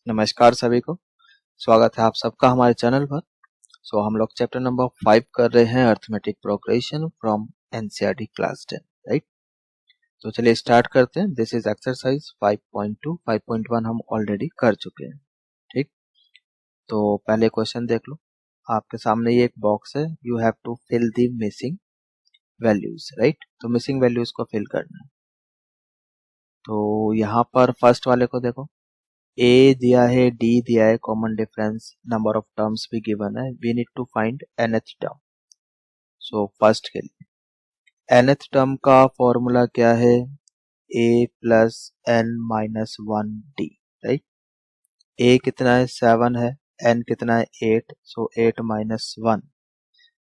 नमस्कार सभी को। स्वागत है आप सबका हमारे चैनल पर। हम लोग चैप्टर नंबर 5 कर रहे हैं, arithmetic progression from NCERT class 10, right. तो चलिए स्टार्ट करते हैं। This is exercise 5.2। 5.1 हम ऑलरेडी कर चुके हैं, ठीक। तो पहले क्वेश्चन देख लो। आपके सामने ये एक बॉक्स है, you have to fill the missing values, right. तो मिसिंग वैल्यूज को फिल करना है। तो यहाँ पर फर्स्ट वाले को देखो, ए दिया है, डी दिया है, common difference, number of terms भी गिवन है। We need to find nth term. So first के लिए nth टर्म का फॉर्मूला क्या है? a plus n minus 1d, राइट। a कितना है? 7 है। n कितना है? 8। सो 8 माइनस 1,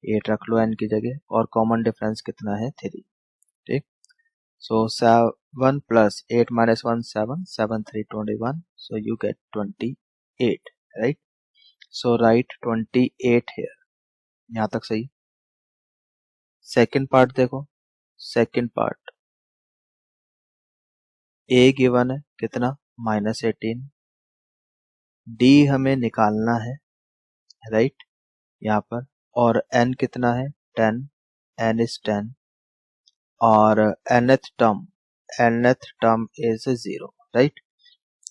8 रख लो n की जगह, और कॉमन डिफरेंस कितना है? 3, ठीक। सो 7 plus 8 minus 1, 7, 7 3 21, so you get 28, right? So write 28 here. यहाँ तक सही। सेकंड पार्ट देखो, सेकंड पार्ट a गिवन है कितना? -18। d हमें निकालना है, राइट, यहाँ पर। और n कितना है? 10, n is 10। और nth term is 0, right.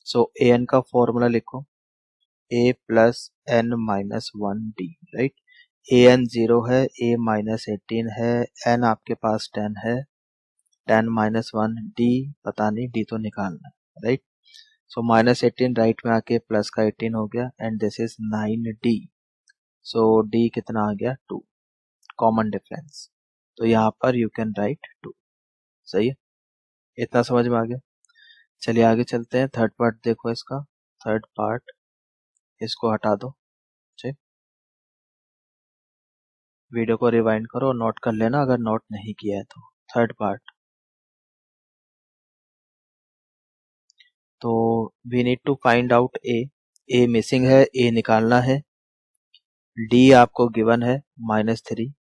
So an का फॉर्मूला लिखो, a plus n minus 1d, right. A n 0 है, a माइनस 18 है, n आपके पास 10 है, 10 माइनस 1 d पता नहीं, d तो निकालना है, राइट। सो माइनस 18 राइट में आके प्लस का 18 हो गया, and this is 9d। So d कितना आ गया? 2, कॉमन डिफरेंस। तो यहाँ पर यू कैन राइट 2, सही है। इतना समझ में आ गया। चलिए आगे चलते हैं। थर्ड पार्ट देखो इसका। थर्ड पार्ट, इसको हटा दो, ठीक। वीडियो को रिवाइंड करो और नोट कर लेना अगर नोट नहीं किया है तो। थर्ड पार्ट, तो we need to find out a missing है, ए निकालना है। डी आपको गिवन है -3,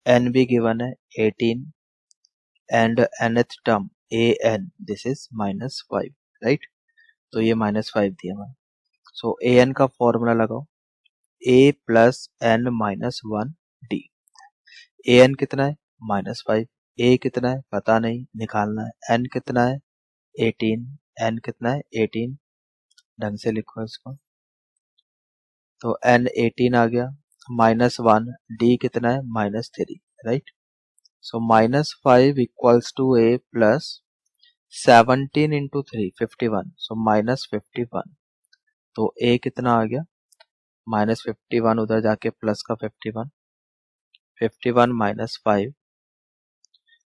एन भी गिवन है 18, and nth term a n, this is -5, right. तो ये -5 दिया मैंने। सो ए एन का फॉर्मूला लगाओ, ए plus N minus 1d। A N कितना है? -5। ए कितना है? पता नहीं, निकालना है। एन कितना है? 18। एन कितना है? 18। ढंग से लिखो इसको। तो n 18 आ गया, -1, d कितना है? -3, right. So -5 equals to a plus 17 into 3, 51। So -51। तो a कितना आ गया? -51, उधर जाके प्लस का 51, 51 माइनस 5,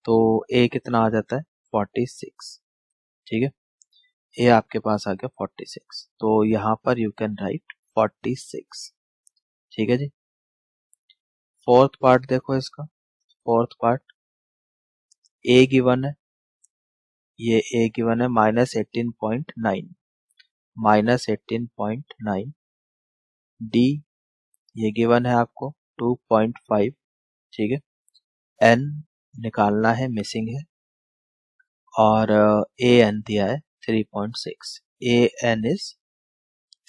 तो a कितना आ जाता है? 46, ठीक है। a आपके पास आ गया 46। तो यहाँ पर यू कैन राइट 46, ठीक है जी। फोर्थ पार्ट देखो इसका। फोर्थ पार्ट, a गिवन है, ये a गिवन है -18.9, -18.9। d ये गिवन है आपको 2.5, ठीक है। n निकालना है, मिसिंग है। और a n दिया है 3.6, a n is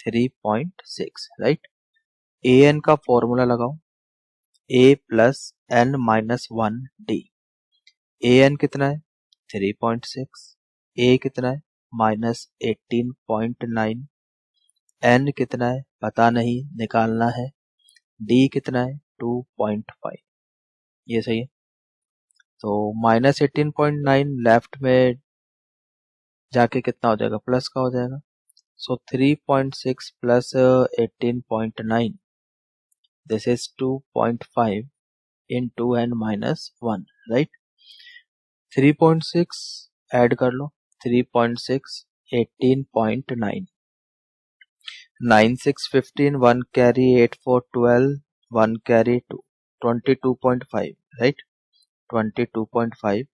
3.6, right. a n का फॉर्मूला लगाओ, a plus n minus 1d। a n कितना है? 3.6। a कितना है? -18.9। n कितना है? पता नहीं, निकालना है। d कितना है? 2.5। ये सही है। तो -18.9 लेफ्ट में जाके कितना हो जाएगा? प्लस का हो जाएगा। सो 3.6 plus 18.9, this is 2.5 into n minus 1, right. 3.6 add कर लो, 3.6 18.9, 9 6 15, 1 carry 8 4 12, 1 carry 2, 22.5, right. 22.5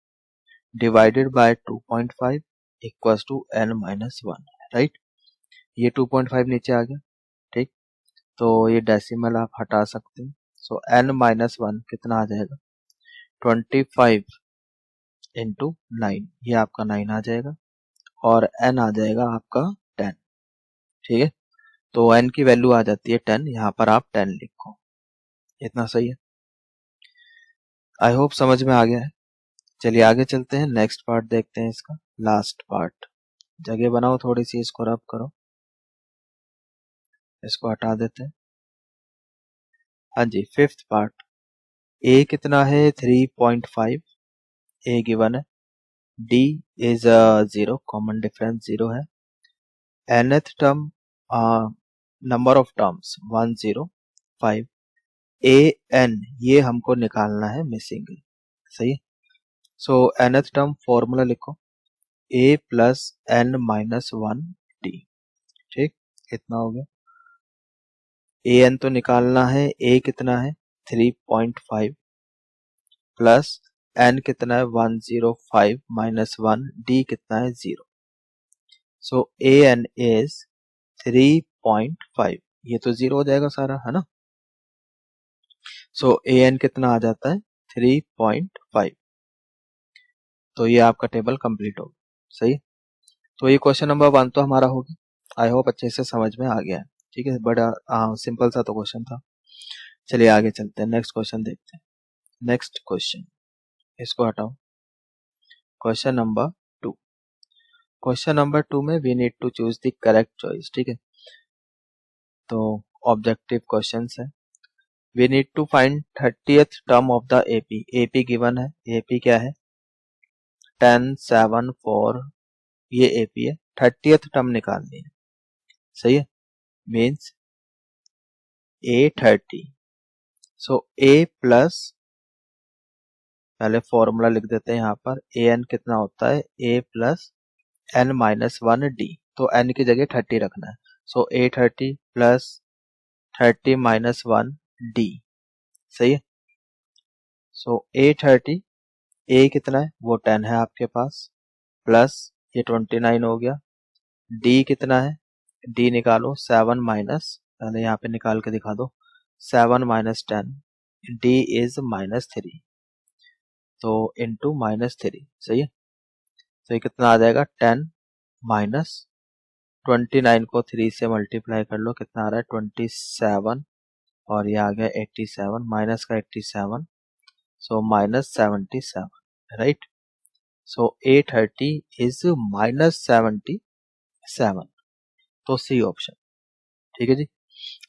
divided by 2.5 equals to n minus 1, right. ये 2.5 नीचे आ गया, ठीक। तो ये डेसिमल आप हटा सकते हैं। सो n माइनस 1 कितना आ जाएगा? 25 इंटू 9, ये आपका 9 आ जाएगा, और n आ जाएगा आपका 10, ठीक है, तो n की वैल्यू आ जाती है 10, यहाँ पर आप 10 लिखो। इतना सही है, आई होप समझ में आ गया है। चलिए आगे चलते हैं, नेक्स्ट पार्ट देखते हैं इसका, लास्ट पार्ट। जगह बनाओ थोड़ी सी, इसको रब करो, इसको हटा देते हैं। हाँ जी, फिफ्थ पार्ट। ए कितना है 3.5, ए गिवन है। डी इज 0, कॉमन डिफरेंस 0 है। nth term, number of terms 105। A n ये हमको निकालना है, मिसिंग है, सही है। सो nth टर्म फॉर्मूला लिखो, a plus n minus 1 d. ठीक, कितना हो गया, ए एन तो निकालना है, ए कितना है 3.5 प्लस n कितना है 105 माइनस 1, डी कितना है 0। सो ए एन इज 3.5, ये तो 0 हो जाएगा सारा, है ना। सो ए एन कितना आ जाता है 3.5। तो ये आपका टेबल कंप्लीट होगा, सही। तो ये क्वेश्चन नंबर 1 तो हमारा हो गया, आई होप अच्छे से समझ में आ गया है। ठीक है, बड़ा सिंपल सा तो क्वेश्चन था। चलिए आगे चलते हैं, नेक्स्ट क्वेश्चन देखते हैं। नेक्स्ट क्वेश्चन, इसको हटाओ। Question number 2। क्वेश्चन नंबर 2 में we need to choose the correct choice. ठीक है, तो ऑब्जेक्टिव क्वेश्चंस है। We need to find 30th term of the AP. AP given है, एपी क्या है 10 7 4, ये एपी है। 30th टर्म निकालनी है, सही है, means A30। So A plus, पहले फॉर्मूला लिख देते हैं यहाँ पर, ए एन कितना होता है A plus n minus 1 D, तो n की जगह 30 रखना है। सो A30 प्लस 30 माइनस 1 डी, सही है। सो A30, A कितना है वो 10 है आपके पास, प्लस ये 29 हो गया। डी कितना है, डी निकालो 7 माइनस, पहले यहाँ पे निकाल के दिखा दो, 7 माइनस 10, डी इज माइनस 3, तो इंटू माइनस 3, सही है। तो ये कितना आ जाएगा 10 माइनस 29 को 3 से मल्टीप्लाई कर लो, कितना आ रहा है 27, और ये आ गया 87, माइनस का 87, so minus 77, right. So A30 is minus 77, तो सी ऑप्शन। ठीक है जी।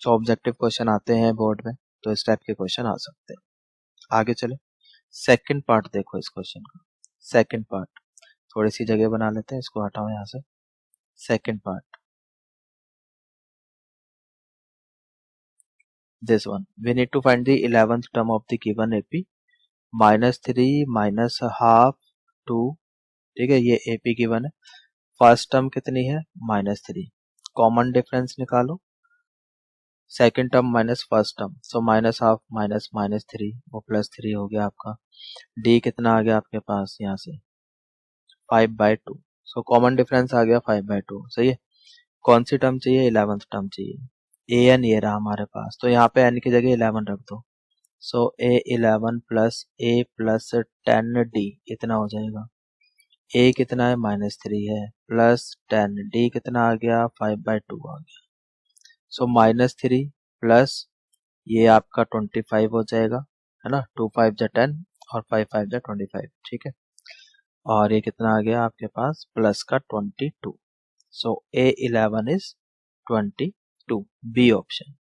तो ऑब्जेक्टिव क्वेश्चन आते हैं बोर्ड में, तो इस टाइप के क्वेश्चन आ सकते हैं। आगे चले, सेकंड पार्ट देखो इस क्वेश्चन का। सेकंड पार्ट, थोड़ी सी जगह बना लेते हैं, इसको हटाओ यहाँ से। Second part, this one, we need to find the 11th term of the given AP, -3 minus half 2। ठीक है, ये AP गिवन है। फर्स्ट टर्म कितनी है -3, कॉमन डिफरेंस निकालो, second term minus first term, so minus half minus minus 3, वो +3 हो गया आपका। डी कितना आ गया आपके पास यहाँ से 5/2, सो कॉमन डिफरेंस आ गया 5/2, सही है। कौन सी टर्म चाहिए, 11th टर्म चाहिए। ए एन ये रहा हमारे पास, तो यहाँ पे एन की जगह 11 रख दो। सो A11 plus A plus 10D इतना हो जाएगा। A कितना है -3 है, प्लस 10, D कितना आ गया 5/2 आ गया। सो -3 प्लस ये आपका 25 हो जाएगा, है ना, 2 5 जा 10 और 5 5 जा 25, ठीक है। और ये कितना आ गया आपके पास प्लस का 22। सो A11 इज 22, बी ऑप्शन।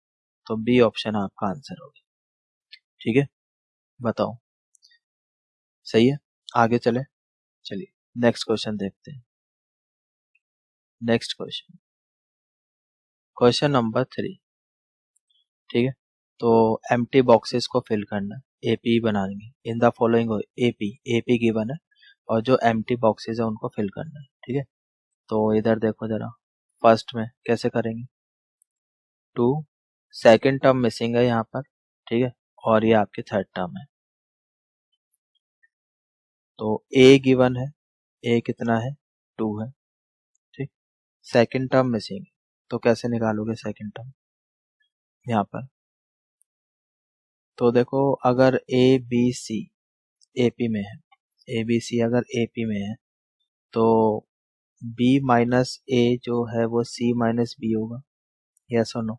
तो बी ऑप्शन आपका आंसर होगा, ठीक है। बताओ सही है, आगे चले। चलिए नेक्स्ट क्वेश्चन देखते हैं। Next question, question number 3। ठीक है, तो एम्प्टी बॉक्सेस को फिल करना है, एपी बनाएंगे। In the following AP, AP given है और जो एम्प्टी बॉक्सेस है उनको फिल करना है। ठीक है, तो इधर देखो जरा, फर्स्ट में कैसे करेंगे, 2 सेकेंड टर्म मिसिंग है यहाँ पर, ठीक है, और ये आपकी थर्ड टर्म है। तो ए गिवन है, ए कितना है 2 है, ठीक। सेकेंड टर्म मिसिंग, तो कैसे निकालोगे सेकेंड टर्म यहाँ पर। तो देखो अगर ए बी सी एपी में है, ए बी सी अगर एपी में है तो बी माइनस ए जो है वो सी माइनस बी होगा, यस और नो,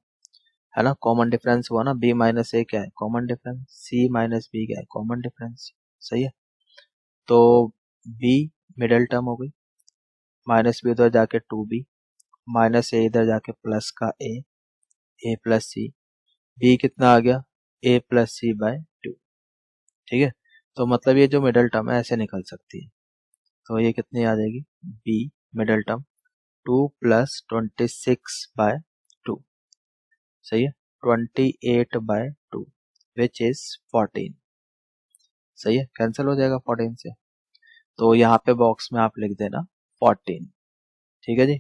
है ना। कॉमन डिफरेंस हुआ ना, बी माइनस ए क्या है, कॉमन डिफरेंस, सी माइनस बी क्या है, कॉमन डिफरेंस, सही है। तो बी मिडल टर्म हो गई, माइनस बी उधर जाके 2b, माइनस ए इधर जाके प्लस का ए प्लस सी, बी कितना आ गया, ए प्लस सी बाय 2, ठीक है। तो मतलब ये जो मिडल टर्म है ऐसे निकल सकती है, तो ये कितनी आ जाएगी, बी मिडल टर्म 2 प्लस 26/2, सही है, 28/2 विच इज 14, सही है, कैंसिल हो जाएगा 14 से। तो यहाँ पे बॉक्स में आप लिख देना 14, ठीक है जी,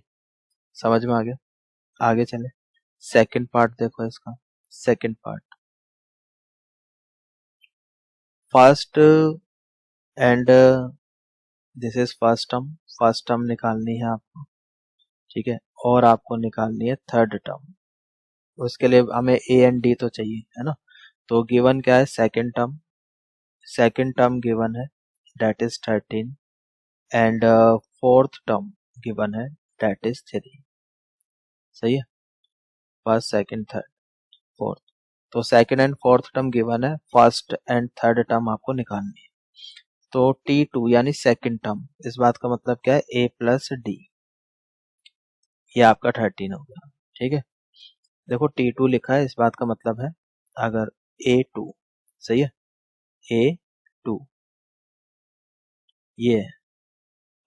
समझ में आ गया। आगे चले, सेकंड पार्ट देखो इसका, second part, first and this is first term निकालनी है आपको, ठीक है, और आपको निकालनी है थर्ड टर्म। उसके लिए हमें ए एंड डी तो चाहिए, है ना। तो गिवन क्या है, सेकंड टर्म गिवन है that is 13 and fourth term given है दैट इज 3, सही है, फर्स्ट सेकंड थर्ड फोर्थ। तो second and fourth term given है, फर्स्ट एंड थर्ड टर्म आपको निकालनी है। तो T2 यानी सेकंड टर्म, इस बात का मतलब क्या है, A प्लस डी, ये आपका 13 हो गया, ठीक है। देखो T2 लिखा है, इस बात का मतलब है अगर A2, सही है, A2 ये है,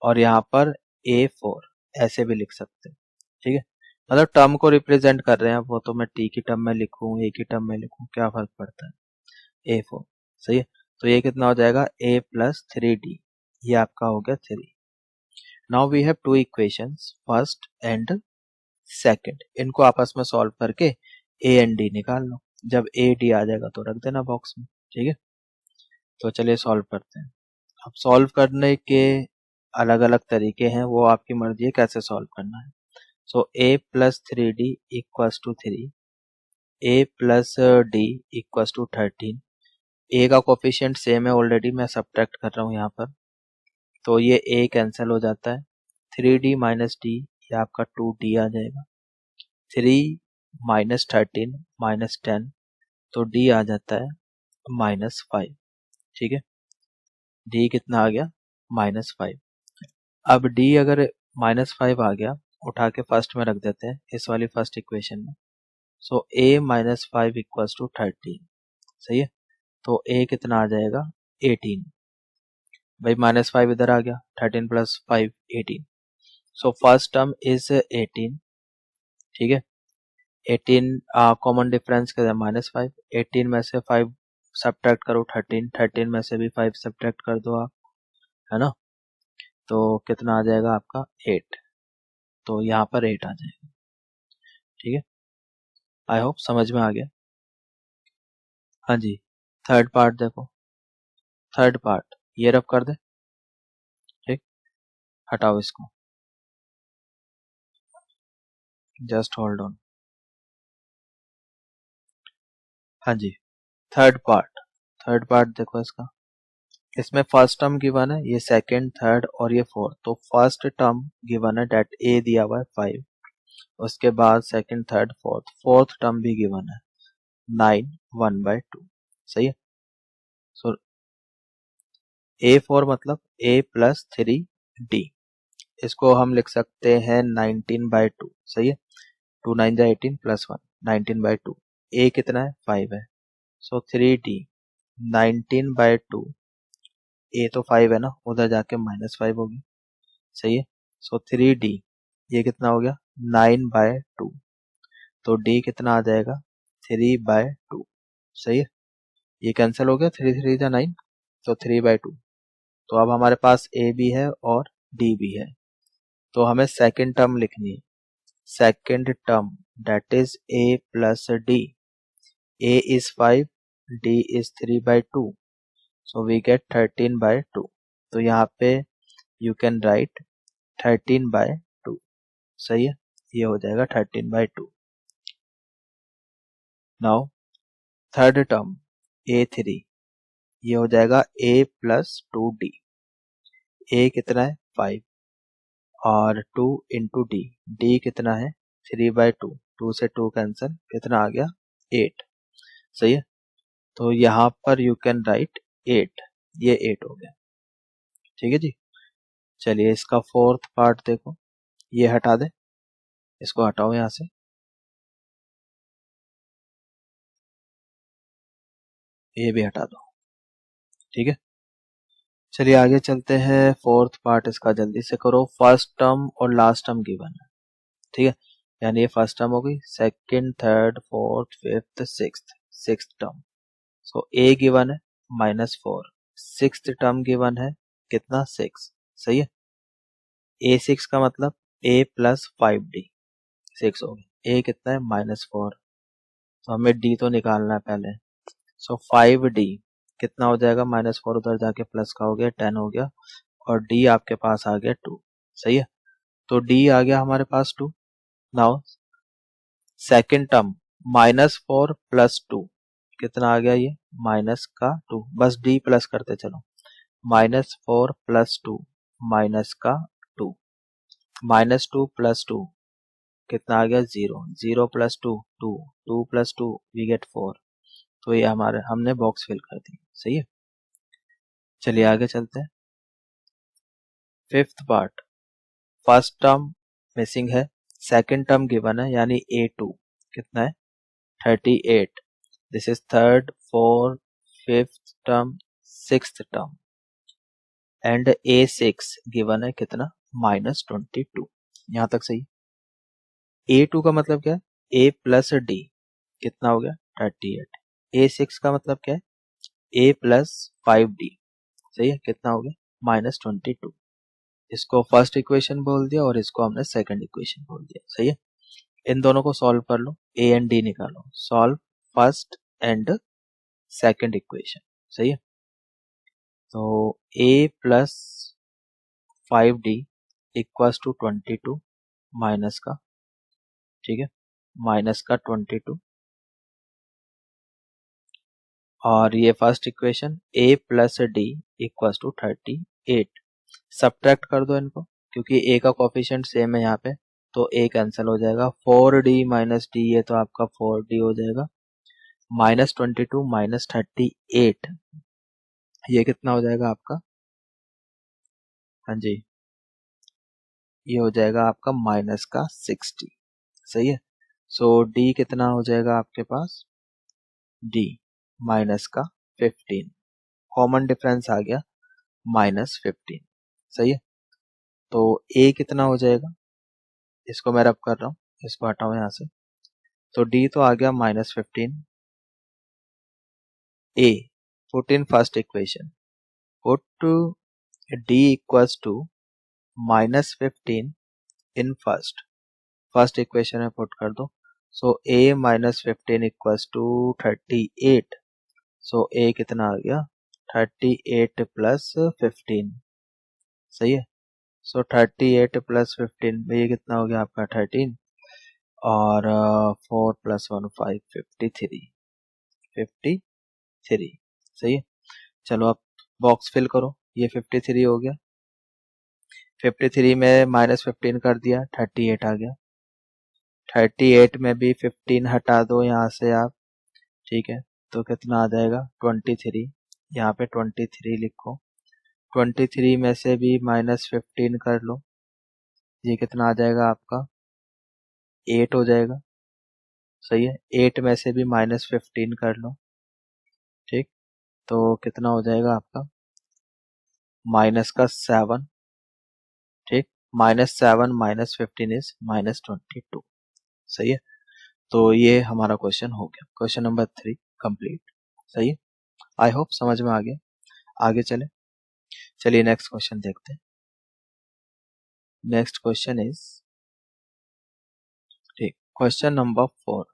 और यहाँ पर A4 ऐसे भी लिख सकते हैं, ठीक है। मतलब टर्म को रिप्रेजेंट कर रहे हैं, वो तो मैं T की टर्म में लिखूं, A की टर्म में लिखूं, क्या फर्क पड़ता है, A4, सही है। तो ये कितना हो जाएगा, A प्लस 3D, ये आपका हो गया 3। Now we have two equations, first and second, इनको आपस में सॉल्व करके ए एंड डी निकाल लो, जब ए डी आ जाएगा तो रख देना बॉक्स में, ठीक है। तो चलिए सॉल्व करते हैं। अब सॉल्व करने के अलग अलग तरीके हैं, वो आपकी मर्जी है कैसे सॉल्व करना है। So A plus 3D equals to 3, A plus D equals to 13, A का कोफिशिएंट सेम है ऑलरेडी, मैं सब्ट्रैक्ट कर रहा हूँ यहाँ पर, तो ये ए कैंसिल हो जाता है, 3D माइनस डी, ये आपका 2D आ जाएगा, 3 माइनस 13 माइनस 10, तो डी आ जाता है -5, ठीक है, डी कितना आ गया, -5। अब डी अगर -5 आ गया, उठा के फर्स्ट में रख देते हैं, इस वाली फर्स्ट इक्वेशन में। सो a -5 इक्वल्स टू 13, सही है। तो a कितना आ जाएगा, 18, भाई -5 इधर आ गया, 13 plus 5 18, so first term is 18, ठीक है। 18 कॉमन डिफरेंस के -5, 18 में से 5 सब्ट्रैक्ट करो 13, 13 में से भी 5 सब्ट्रैक्ट कर दो आप, है ना। तो कितना आ जाएगा आपका 8, तो यहाँ पर 8 आ जाएगा, ठीक है। आई होप समझ में आ गया। हाँ जी, थर्ड पार्ट देखो, थर्ड पार्ट ये रब कर दे, ठीक, हटाओ इसको, जस्ट होल्ड ऑन। हाँ जी, थर्ड पार्ट देखो इसका, इसमें फर्स्ट टर्म गिवन है, ये सेकंड थर्ड और ये फोर्थ। तो फर्स्ट टर्म गिवन है डेट ए दिया हुआ है 5, उसके बाद सेकंड थर्ड फोर्थ टर्म भी गिवन है 9 1/2, सही है। सो A4 मतलब A प्लस 3D, इसको हम लिख सकते हैं 19/2, सही है, 2 9 जा 18 प्लस 1 19/2, A कितना है 5 है, सो 3D 19/2, A तो 5 है ना, उधर जाके -5 होगी, सही है। सो 3D ये कितना हो गया 9/2, तो D कितना आ जाएगा 3/2, सही है। ये कैंसिल हो गया, 3 3 जा 9, तो 3/2। तो अब हमारे पास A भी है और D भी है, तो हमें सेकंड टर्म लिखनी है, second term that is A plus D, A is 5, D is 3/2, so we get 13/2, तो यहाँ पे you can write 13/2, सही है, ये हो जाएगा 13/2। नाउ थर्ड टर्म A3, ये हो जाएगा A प्लस 2D, A कितना है 5 और 2 इंटू D, D कितना है 3/2, 2 से 2 कैंसिल, कितना आ गया 8। सही है, तो यहाँ पर यू कैन राइट 8, ये 8 हो गया। ठीक है जी। चलिए इसका फोर्थ पार्ट देखो, ये हटा दे, इसको हटाओ यहाँ से, ये भी हटा दो। ठीक है, चलिए आगे चलते हैं। फोर्थ पार्ट इसका जल्दी से करो। फर्स्ट टर्म और लास्ट टर्म गिवन है। ठीक है, यानी ये फर्स्ट टर्म हो गई, second, third, fourth, fifth, sixth term. So A given है -4, सिक्स्थ टर्म गिवन है कितना 6। सही है, A6 का मतलब A + 5D, 6 हो गया। A कितना है -4, तो हमें D तो निकालना है पहले। सो 5D कितना हो जाएगा, -4 उधर जाके प्लस का हो गया 10 हो गया, और D आपके पास आ गया 2। सही है, तो D आ गया हमारे पास 2। नाउ सेकेंड टर्म -4 + 2 कितना आ गया, ये माइनस का 2, बस D प्लस करते चलो। -4 + 2 माइनस का 2, -2 + 2 कितना आ गया 0, 0 + 2 2, 2 + 2 वी गेट 4। तो ये हमारे हमने बॉक्स फिल कर दी। सही है, चलिए आगे चलते हैं। Fifth part, first term missing है, सेकंड टर्म गिवन है, यानी A2 कितना है 38। This is third, fourth, fifth term, sixth term, and A6 given है कितना -22। यहां तक सही। A2 का मतलब क्या है, A + D कितना हो गया 38। A6 का मतलब क्या है, A + 5D। सही है, कितना हो गया -22। इसको फर्स्ट इक्वेशन बोल दिया और इसको हमने सेकंड इक्वेशन बोल दिया। सही है, इन दोनों को सॉल्व कर लो, A एंड D निकालो, solve first and second equation. सही है, तो A + 5D = 22 माइनस का, ठीक है, -22, और ये first equation A + D = 38। Subtract कर दो इनको, क्योंकि A का कोफिशिएंट सेम है यहाँ पे, तो A कैंसिल हो जाएगा। 4D - D, ये तो आपका 4D हो जाएगा। -22 - 38, ये कितना हो जाएगा आपका, हाँ जी, ये हो जाएगा आपका -60। सही है, सो D कितना हो जाएगा आपके पास, D -15, कॉमन डिफरेंस आ गया -15। सही है, तो A कितना हो जाएगा, इसको मैं रब कर रहा हूँ, इसको हटाओ यहाँ से, तो D तो आ गया -15। A put in first equation, put D = -15 in first equation में पुट कर दो। सो A -15 = 38। सो A कितना आ गया 38 + 15। सही है, सो 38 + 15 में ये कितना हो गया आपका 13, और 4 + 1 5, 53। सही है, चलो अब बॉक्स फिल करो, ये 53 हो गया। 53 में -15 कर दिया, 38 आ गया। 38 में भी 15 हटा दो यहाँ से आप, ठीक है, तो कितना आ जाएगा 23। यहाँ पे 23 लिखो, 23 में से भी -15 कर लो, ये कितना आ जाएगा आपका 8 हो जाएगा। सही है, 8 में से भी -15 कर लो, ठीक, तो कितना हो जाएगा आपका -7। ठीक, -7 - 15 इज -22। सही है, तो ये हमारा क्वेश्चन हो गया, क्वेश्चन नंबर 3 कंप्लीट। सही है, आई होप समझ में आ गया। आगे चले, चलिए नेक्स्ट क्वेश्चन देखते हैं। नेक्स्ट क्वेश्चन इज, ठीक, क्वेश्चन नंबर 4।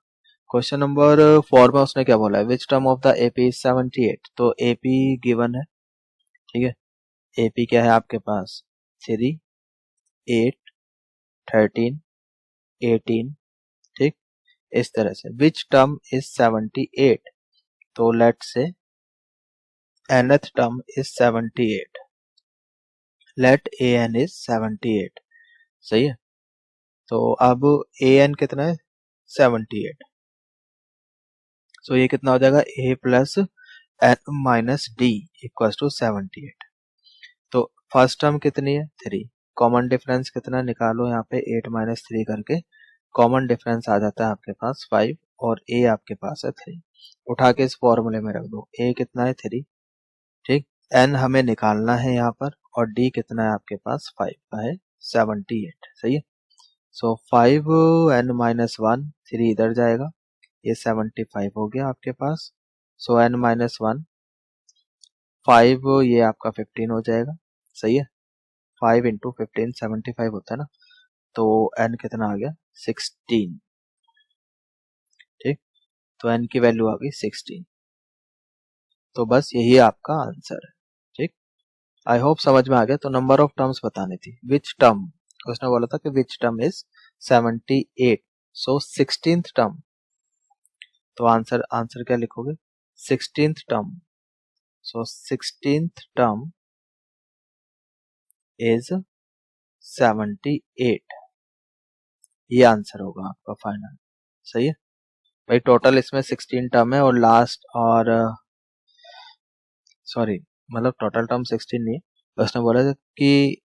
क्वेश्चन नंबर 4 में उसने क्या बोला है, which term of the AP is 78। तो एपी गिवन है, ठीक है, एपी क्या है आपके पास 3, 8, 13, 18, ठीक, इस तरह से। विच टर्म इज 78, तो let say nth term is 78, let an is 78। सही है, तो अब ए एन कितना है 78। सो ये कितना हो जाएगा A plus N minus D equal to 78। तो फर्स्ट टर्म कितनी है 3, कॉमन डिफरेंस कितना निकालो यहाँ पे 8 माइनस 3 करके, कॉमन डिफरेंस आ जाता है आपके पास 5 और ए आपके पास है 3। उठा के इस फॉर्मूले में रख दो, ए कितना है 3, ठीक, एन हमें निकालना है यहाँ पर और डी कितना है आपके पास 5 का है 78, सही है। सो 5 एन माइनस 1, 3 इधर जाएगा, ये 75 हो गया आपके पास। सो एन माइनस 1 5, ये आपका 15 हो जाएगा, सही है। 5 इंटू 15 75 होता है ना, तो एन कितना आ गया 16, ठीक। तो एन की वैल्यू आ गई 16। तो बस यही आपका आंसर है, ठीक। आई होप समझ में आ गया। तो नंबर ऑफ टर्म्स बतानी थी, विच टर्म, उसने बोला था कि which term is 78, so 16th term. तो आंसर क्या लिखोगे 16th term. So 16th term is 78, ये आंसर होगा आपका फाइनल, सही है भाई। टोटल इसमें 16 टर्म है और लास्ट और सॉरी मतलब टोटल टर्म 16 नहीं है। उसने बोला था कि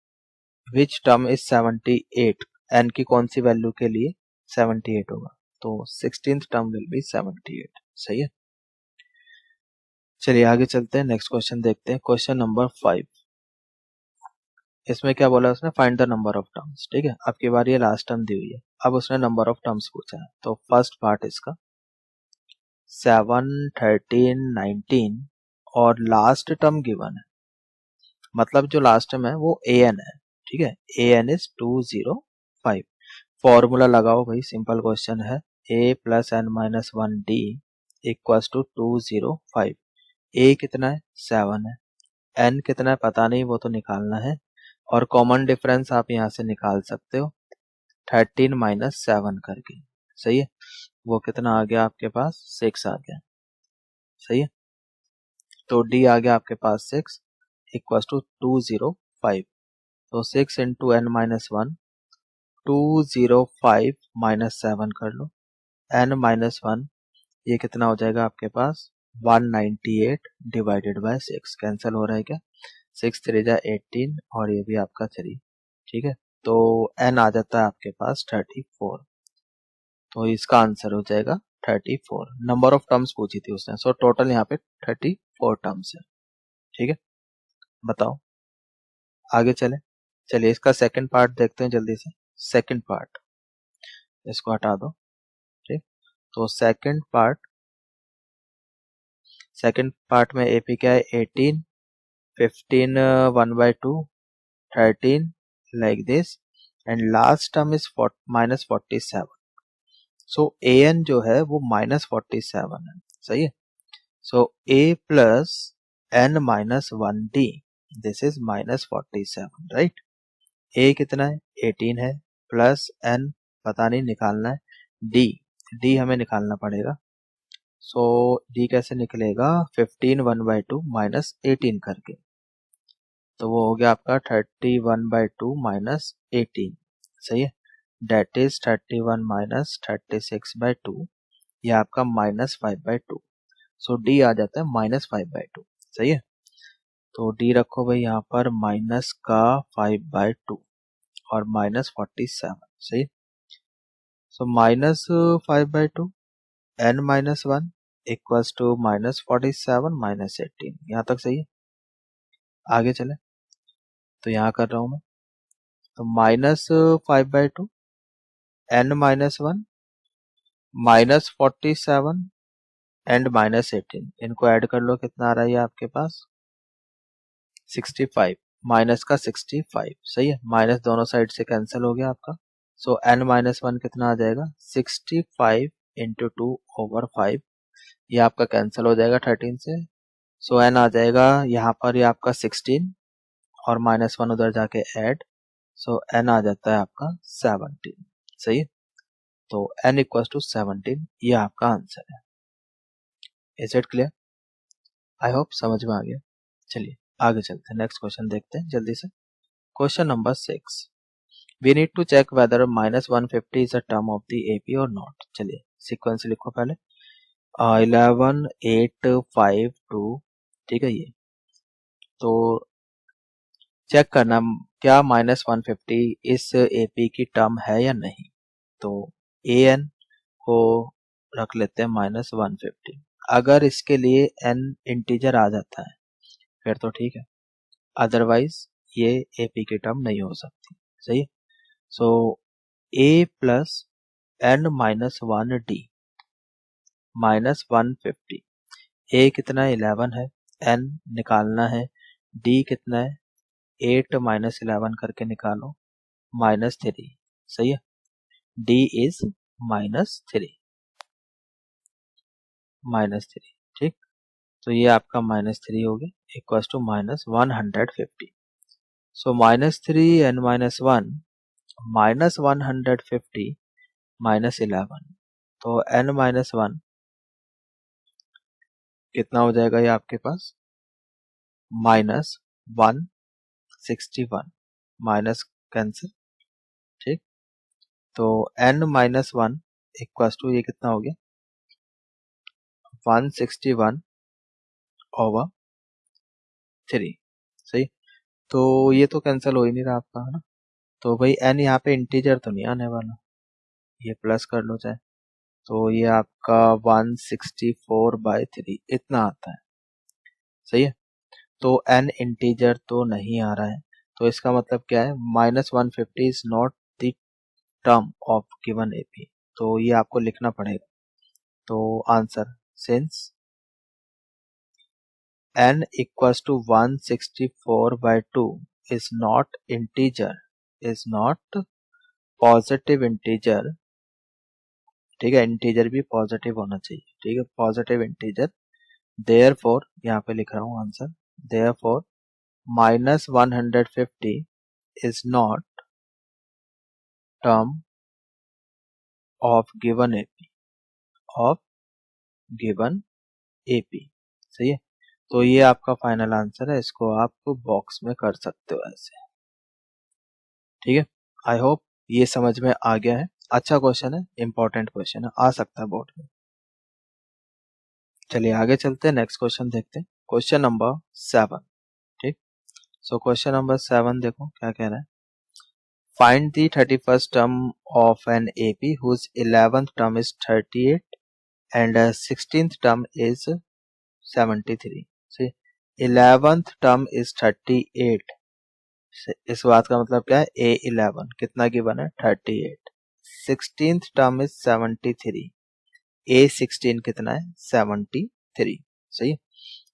विच टर्म इज 78, एन की कौन सी वैल्यू के लिए 78 होगा, तो 16th टर्म विल बी 78, सही है। चलिए आगे चलते हैं, नेक्स्ट क्वेश्चन देखते हैं, क्वेश्चन नंबर 5। इसमें क्या बोला उसने, find the number of terms, ठीक है। अब की बार ये लास्ट टर्म दी हुई है, अब उसने नंबर ऑफ टर्म्स पूछा है। तो फर्स्ट पार्ट इसका 7, 13, 19 और लास्ट टर्म गिवन है, मतलब जो लास्ट टर्म है वो ए एन है, ठीक है। A N is 205। फॉर्मूला लगाओ भाई, सिंपल क्वेश्चन है, A plus N minus 1 D equals to 205। A कितना है 7 है, एन कितना है पता नहीं, वो तो निकालना है, और कॉमन डिफरेंस आप यहाँ से निकाल सकते हो 13 माइनस 7 करके, सही है। वो कितना आ गया आपके पास 6 आ गया, सही है। तो डी आ गया आपके पास 6 इक्वल्स टू 205। तो 6 इंटू एन माइनस 1, 205 माइनस 7 कर लो, एन माइनस 1, ये कितना हो जाएगा आपके पास 198 डिवाइडेड बाय 6, कैंसिल हो रहा है क्या, 6 3 जा 18 और ये भी आपका 3, ठीक है। तो एन आ जाता है आपके पास 34। तो इसका आंसर हो जाएगा 34। नंबर ऑफ टर्म्स पूछी थी उसने, सो टोटल यहाँ पे 34 टर्म्स है, ठीक है। बताओ आगे चले। चलिए इसका सेकंड पार्ट देखते हैं जल्दी से। सेकंड पार्ट इसको हटा दो, ठीक। तो सेकंड पार्ट में एपी क्या है 18, 15 1/2, 13 like this, and last term is minus 47। So A N जो है वो माइनस 47 है, सही है। So A plus N minus 1 D, this is minus 47, right. A कितना है 18 है, प्लस एन पता नहीं निकालना है, डी डी हमें निकालना पड़ेगा। सो डी कैसे निकलेगा 15 1/2 माइनस 18 करके, तो वो हो गया आपका 31/2 माइनस 18, सही है। डेट इज 31 माइनस 36/2, ये आपका माइनस 5/2। सो डी आ जाता है माइनस 5/2, सही है। तो डी रखो भाई यहाँ पर माइनस का 5/2 और माइनस 47, सही। So minus 5/2 n minus 1 equals to minus 47 minus 18, यहाँ तक सही है। आगे चले, तो यहाँ कर रहा हूँ मैं, तो minus 5/2 n minus 1 minus 47 and minus 18, इनको ऐड कर लो, कितना आ रहा है ये आपके पास 65, माइनस का 65, सही है। माइनस दोनों साइड से कैंसिल हो गया आपका। सो एन माइनस 1 कितना आ जाएगा 65 इंटू 2 ओवर 5, ये आपका कैंसिल हो जाएगा 13 से। सो एन आ जाएगा यहाँ पर ये आपका 16 और माइनस 1 उधर जाके ऐड, सो एन आ जाता है आपका 17, सही है। तो एन इक्वल टू 17, ये आपका आंसर है। Is it clear? I hope समझ में आ गया। चलिए आगे चलते हैं, नेक्स्ट क्वेश्चन देखते हैं जल्दी से। Question number 6, we need to check whether -150 is a term of the AP और नॉट। चलिए सीक्वेंस लिखो पहले 11 8 5 2, ठीक है। ये तो चेक करना क्या -150 इस एपी की टर्म है या नहीं। तो ए एन को रख लेते हैं -150। अगर इसके लिए n इंटीजर आ जाता है फिर तो ठीक है, अदरवाइज ये एपी की टर्म नहीं हो सकती। सही है। सो a plus n minus 1d -150। a कितना 11 है, n निकालना है, d कितना है 8 माइनस 11 करके निकालो -3। सही है। d इज -3, ठीक। तो ये आपका -3 हो गया इक्वल्स टू -150। सो -3 n -1 -150 -11, तो n -1 कितना हो जाएगा ये आपके पास -161, माइनस कैंसिल, ठीक। तो n -1 इक्वल्स टू ये कितना हो गया 161 ओवर 3। सही। तो ये तो कैंसिल हो ही नहीं रहा आपका, है ना। तो भाई n यहाँ पे इंटीजर तो नहीं आने वाला, ये प्लस कर लो चाहे। तो ये आपका 164/3 इतना आता है। सही है। तो n इंटीजर तो नहीं आ रहा है, तो इसका मतलब क्या है -150 is not the term of given AP. तो ये आपको लिखना पड़ेगा। तो answer since n equals to 164/2 is not integer, is not positive integer, ठीक है। इंटीजर भी पॉजिटिव होना चाहिए, ठीक है, पॉजिटिव इंटीजर। therefore यहाँ पे लिख रहा हूँ answer, therefore -150 is not term of given AP, of given AP। सही है। तो ये आपका फाइनल आंसर है, इसको आप बॉक्स में कर सकते हो ऐसे, ठीक है। आई होप ये समझ में आ गया है। अच्छा क्वेश्चन है, इंपॉर्टेंट क्वेश्चन है, आ सकता है बोर्ड में। चलिए आगे चलते हैं, नेक्स्ट क्वेश्चन देखते हैं, क्वेश्चन नंबर 7, ठीक। सो क्वेश्चन नंबर 7 देखो क्या कह रहा है। Find the 31st term of an AP whose 11th term is 38 and 16th term is 73। See 11th term is 38, इस बात का मतलब क्या है A11 कितना गिवन है 38, 16th टर्म इज 73, A16 कितना है 73। सही है।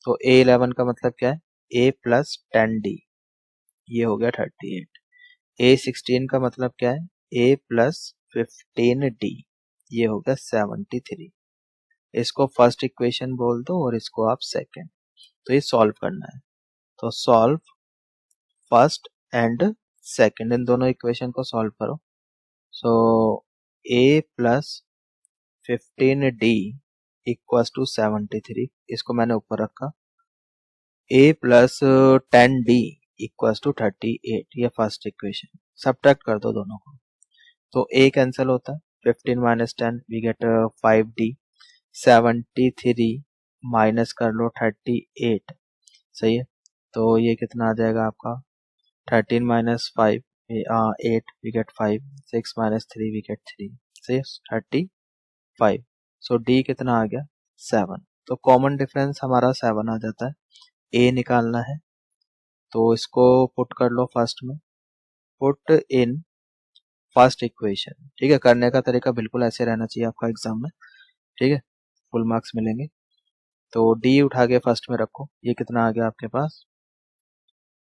तो A11 का मतलब क्या है A प्लस 10D, ये हो गया 38। A16 का मतलब क्या है A प्लस 15D, ये हो गया 73। इसको फर्स्ट इक्वेशन बोल दो और इसको आप सेकेंड। तो ये सॉल्व करना है, तो सॉल्व फर्स्ट एंड सेकेंड, इन दोनों इक्वेशन को सॉल्व करो। So A plus 15D equals to 73, इसको मैंने ऊपर रखा। A plus 10D equals to 38, ये फर्स्ट इक्वेशन। सब्ट्रैक्ट कर दो दोनों को, तो A कैंसिल होता है, 15 minus 10 we get 5D, 73 minus कर लो 38। सही है। तो ये कितना आ जाएगा आपका 13 minus 5 8 we get 5, 6 minus 3 we get 3, 35। So D कितना आ गया 7। तो कॉमन डिफरेंस हमारा 7 आ जाता है। A निकालना है, तो इसको पुट कर लो फर्स्ट में, पुट इन फर्स्ट इक्वेशन, ठीक है। करने का तरीका बिल्कुल ऐसे रहना चाहिए आपका एग्जाम में, ठीक है, फुल मार्क्स मिलेंगे। तो D उठा के फर्स्ट में रखो, ये कितना आ गया आपके पास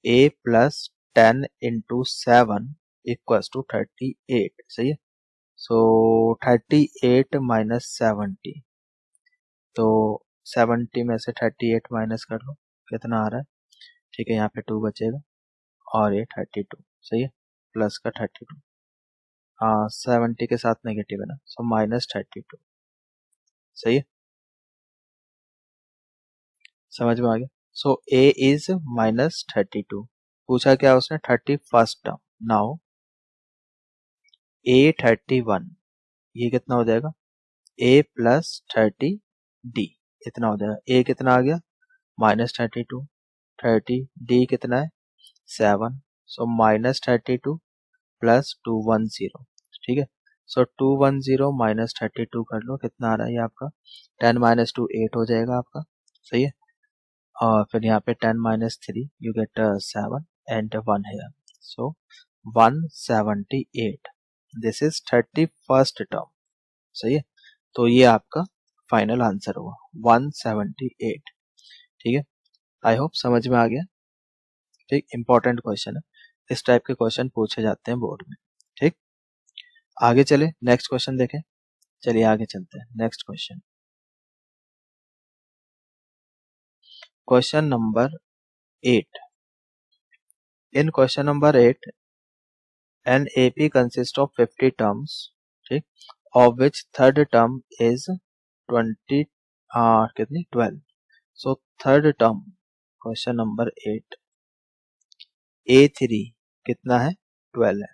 A plus 10 into 7 equals to 38। सही है। सो 38 माइनस 70, तो 70 में से 38 माइनस कर लो, कितना आ रहा है, ठीक है, यहाँ पे 2 बचेगा और ये 32। सही है। प्लस का 32, हाँ 70 के साथ नेगेटिव है ना, सो -32। सही है, समझ में आ गया। सो A इज -32, पूछा क्या उसने 31st टर्म। नाउ A31, ये कितना हो जाएगा A प्लस 30D, इतना हो जाएगा। A कितना आ गया -32, 30, D कितना है 7, सो -32 प्लस 210, ठीक है। सो 210 माइनस 32 कर लो, कितना आ रहा है ये आपका 10 माइनस 2 8 हो जाएगा आपका, सही है। और फिर यहाँ पे 10 माइनस 3 यू गेट 7 एंड 1 है, सो 178, दिस इज 31st टर्म, सही है। तो ये आपका फाइनल आंसर हुआ 178, ठीक है। आई होप समझ में आ गया, ठीक। इंपॉर्टेंट क्वेश्चन है, इस टाइप के क्वेश्चन पूछे जाते हैं बोर्ड में, ठीक। आगे चले, नेक्स्ट क्वेश्चन देखें। चलिए आगे चलते हैं, next question, question number 8। In question number 8, an AP consists of 50 terms, ठीक, of which third term is 20 कितनी 12, so third term question number 8 A3 कितना है 12 है,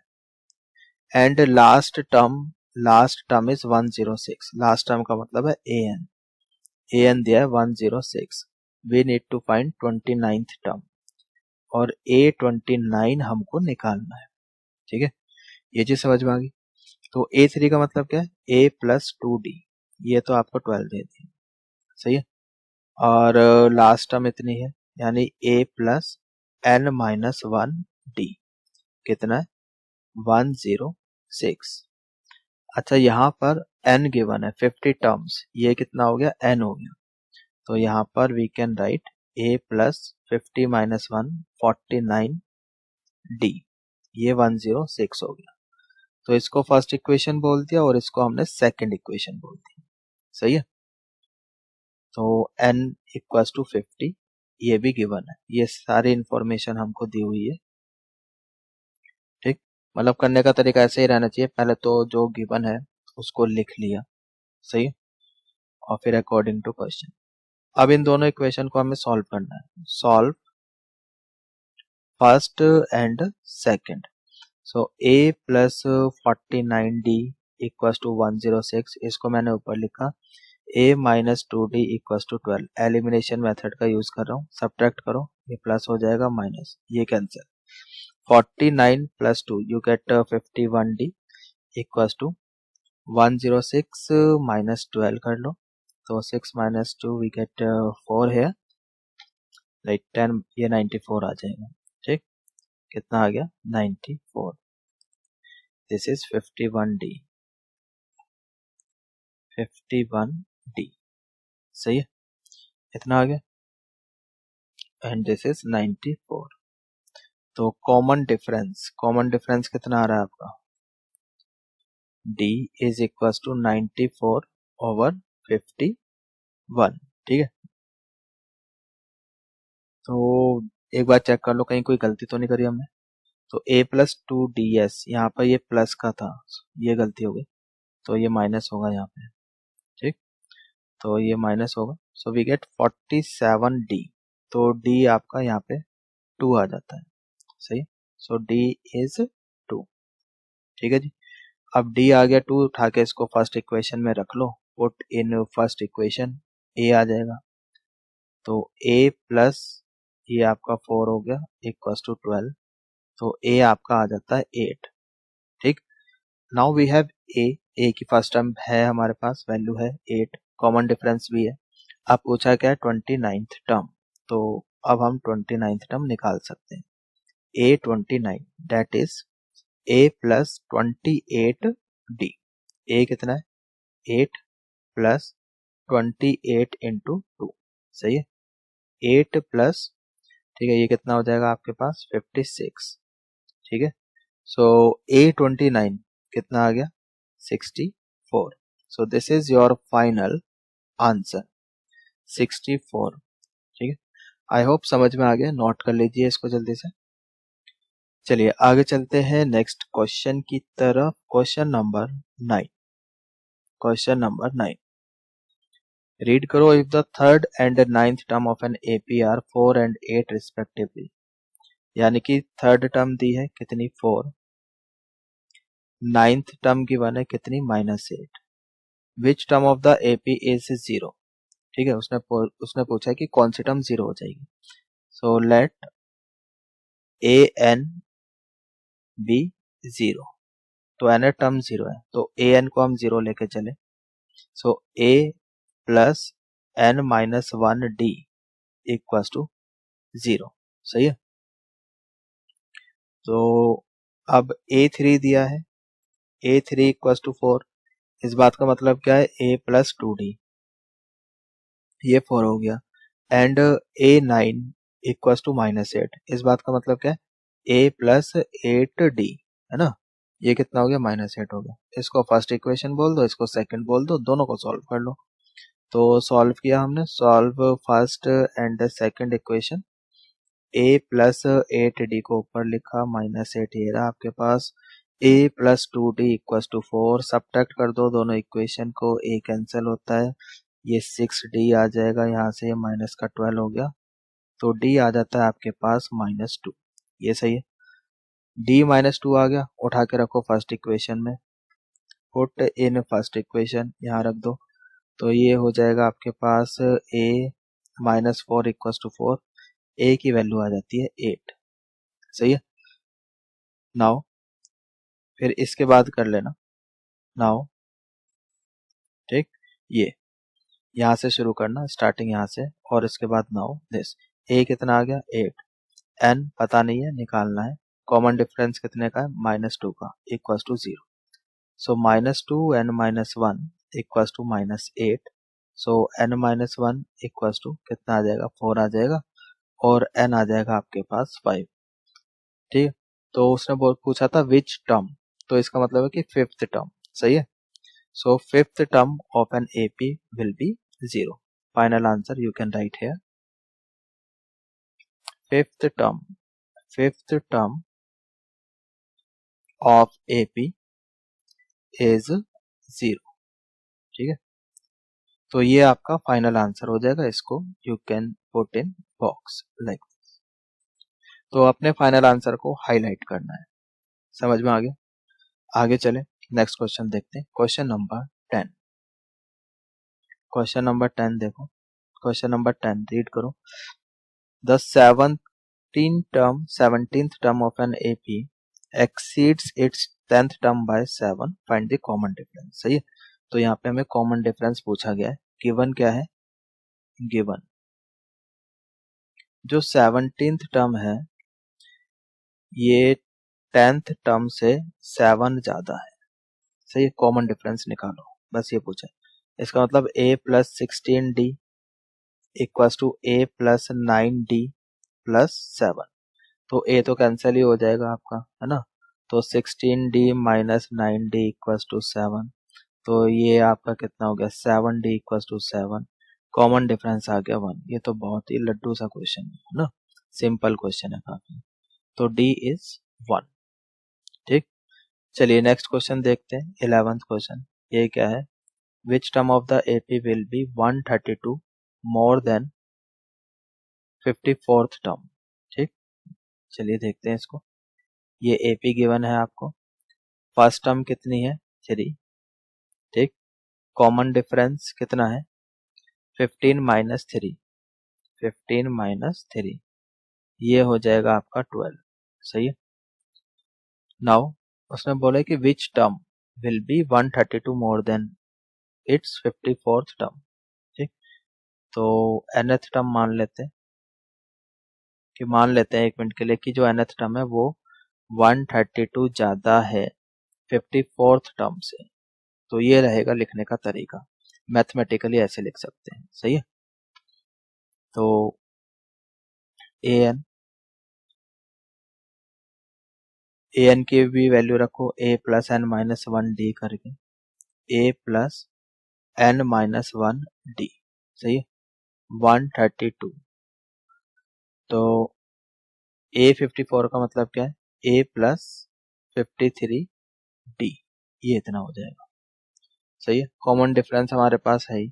and last term is 106, last term का मतलब है AN दिया है 106, we need to find 29th term, और A29 हमको निकालना है, ठीक है। ये चीज समझ में आ गई। तो A3 का मतलब क्या है A प्लस 2D, ये तो आपको 12 दे दी, सही है। और लास्ट टर्म इतनी है, यानी A plus N minus 1D, कितना है 106। अच्छा, यहाँ पर N गिवन है 50 टर्म्स, ये कितना हो गया N हो गया, तो यहाँ पर we can write A plus 50 minus 1 49D, ये 106 हो गया। तो इसको फर्स्ट इक्वेशन बोल दिया और इसको हमने सेकंड इक्वेशन बोल दिया, सही है। तो n इक्वल्स टू 50, ये भी गिवन है, ये सारी इंफॉर्मेशन हमको दी हुई है, ठीक। मतलब करने का तरीका ऐसे ही रहना चाहिए, पहले तो जो गिवन है उसको लिख लिया, सही है, और फिर अकॉर्डिंग टू क्वेश्चन। अब इन दोनों इक्वेशन को हमें सॉल्व करना है, solve first and second. So A plus 49D equals to 106, इसको मैंने ऊपर लिखा A minus 2D equals to 12, elimination method का यूज कर रहा हूँ, सब्ट्रैक्ट करो, ये प्लस हो जाएगा माइनस, ये cancel, 49 plus 2 you get 51D equals to 106 minus 12 कर लो, तो 6 माइनस 2 वी गेट 4 है, राइट 10, ये 94 आ जाएगा, ठीक। कितना आ गया 94, दिस इज 51D, 51D, सही है, इतना आ गया, एंड दिस इज 94। तो कॉमन डिफरेंस कितना आ रहा है आपका, D is equal to 94 over 51, ठीक है। तो एक बार चेक कर लो कहीं कोई गलती तो नहीं करी हमने। तो A प्लस 2DS, यहाँ पर ये प्लस का था, ये गलती हो गई, तो ये माइनस होगा यहाँ पे, ठीक। तो ये माइनस होगा, सो वी गेट 47D, तो D आपका यहाँ पे 2 आ जाता है, सही। सो D इज 2, ठीक है जी। अब D आ गया 2, उठा के इसको फर्स्ट इक्वेशन में रख लो, put in first equation, A आ जाएगा, तो A प्लस ये आपका 4 हो गया इक्वल टू 12, तो A आपका आ जाता है 8, ठीक। नाउ वी हैव A की फर्स्ट टर्म है हमारे पास, वैल्यू है 8, कॉमन डिफरेंस भी है। अब पूछा क्या है 29th टर्म, तो अब हम 29th टर्म निकाल सकते हैं, A29 that is A plus 28D, A कितना है 8 प्लस 28 इंटू 2, सही है, 8 प्लस, ठीक है, ये कितना हो जाएगा आपके पास 56, ठीक है। सो A29 कितना आ गया 64, so this is your final answer 64, ठीक है। आई होप समझ में आ गया, नोट कर लीजिए इसको जल्दी से। चलिए आगे चलते हैं नेक्स्ट क्वेश्चन की तरफ, question number 9, question number 9 read करो, if the third and ninth term of an AP are 4 and 8 respectively, यानी कि थर्ड टर्म दी है कितनी 4, नाइन्थ टर्म गिवन है कितनी, -8। Which term of the AP is 0। ठीक है, उसने पूछा कि कौन सी टर्म 0 हो जाएगी। So let A N B 0। तो एन टर्म 0 है, तो ए एन को हम 0 लेके चले। So A plus N minus 1 D equals to 0। सही है। तो अब A3 दिया है, A3 इक्वल्स टू 4। इस बात का मतलब क्या है, A प्लस 2D, ये 4 हो गया। एंड A9 इक्वल्स टू -8, इस बात का मतलब क्या है, A प्लस 8D, है ना। ये कितना हो गया, -8 हो गया। इसको फर्स्ट इक्वेशन बोल दो, इसको सेकंड बोल दो, दोनों को सॉल्व कर लो। तो सॉल्व किया हमने, solve first and second equation. A plus 8D को ऊपर लिखा, -8 ये रहा आपके पास। A plus 2D equals to 4, subtract कर दो दोनों इक्वेशन को, A कैंसिल होता है, ये 6D आ जाएगा, यहाँ से ये माइनस का 12 हो गया, तो D आ जाता है आपके पास -2। ये सही है। D -2 आ गया, उठा के रखो फर्स्ट इक्वेशन में, पुट इन फर्स्ट इक्वेशन, यहाँ रख दो। तो ये हो जाएगा आपके पास A -4 इक्वल्स टू 4, A की वैल्यू आ जाती है 8। सही है। नाउ फिर इसके बाद कर लेना, नाउ ठीक, ये यहाँ से शुरू करना, स्टार्टिंग यहाँ से, और इसके बाद नाउ दिस। A कितना आ गया, 8। N पता नहीं है, निकालना है। कॉमन डिफरेंस कितने का है, -2 का, equals to 0। So -2 n -1 equals to -8। So n -1 equals to कितना आ जाएगा, 4 आ जाएगा, और n आ जाएगा आपके पास 5। ठीक है। तो उसने पूछा था विच टर्म, तो इसका मतलब है कि फिफ्थ टर्म। सही है। So fifth term of an AP will be 0। Final answer you can write here, fifth term of AP is 0। ठीक है। तो ये आपका फाइनल आंसर हो जाएगा, इसको you can put in box like. तो अपने फाइनल आंसर को हाईलाइट करना है। समझ में आ गया। आगे चले, नेक्स्ट क्वेश्चन देखते हैं। Question number 10। क्वेश्चन नंबर 10 देखो, क्वेश्चन नंबर 10 रीड करो। The 17th term of an AP exceeds its 10th term by 7, find the common difference। सही है। तो यहाँ पे हमें कॉमन डिफरेंस पूछा गया है। गिवन क्या है, गिवन जो 17th टर्म है ये 10th टर्म से 7 ज्यादा है। सही है। कॉमन डिफरेंस निकालो, बस ये पूछा है। इसका मतलब A plus 16D equals to A plus 9D plus 7। तो A तो कैंसिल ही हो जाएगा आपका, है ना। तो 16D minus 9D equals to 7। तो ये आपका कितना हो गया, 7D equals to 7। Common difference आ गया 1। ये तो बहुत ही लड्डू सा क्वेश्चन है ना, सिंपल क्वेश्चन है काफी। तो D इज 1। ठीक। चलिए नेक्स्ट क्वेश्चन देखते हैं, 11th क्वेश्चन। ये क्या है, which term of the AP will be 132 more than 54th term. ठीक। चलिए देखते हैं इसको। ये AP गिवन है आपको, फर्स्ट टर्म कितनी है, 3। ठीक। कॉमन डिफरेंस कितना है, 15 माइनस 3, 15 माइनस 3, ये हो जाएगा आपका 12। सही है। नाउ उसने बोला कि which term will be 132 more than it's 54th term. ठीक। तो nth टर्म मान लेते हैं, एक मिनट के लिए कि जो nth टर्म है वो 132 ज्यादा है 54th टर्म से। तो ये रहेगा लिखने का तरीका, मैथमेटिकली ऐसे लिख सकते हैं। सही है। तो an की भी वैल्यू रखो, a plus N minus 1d करके, a plus N minus 1d। सही है। 132। तो a 54 का मतलब क्या है, a प्लस 53d, ये इतना हो जाएगा। सही है। कॉमन डिफरेंस हमारे पास है ही,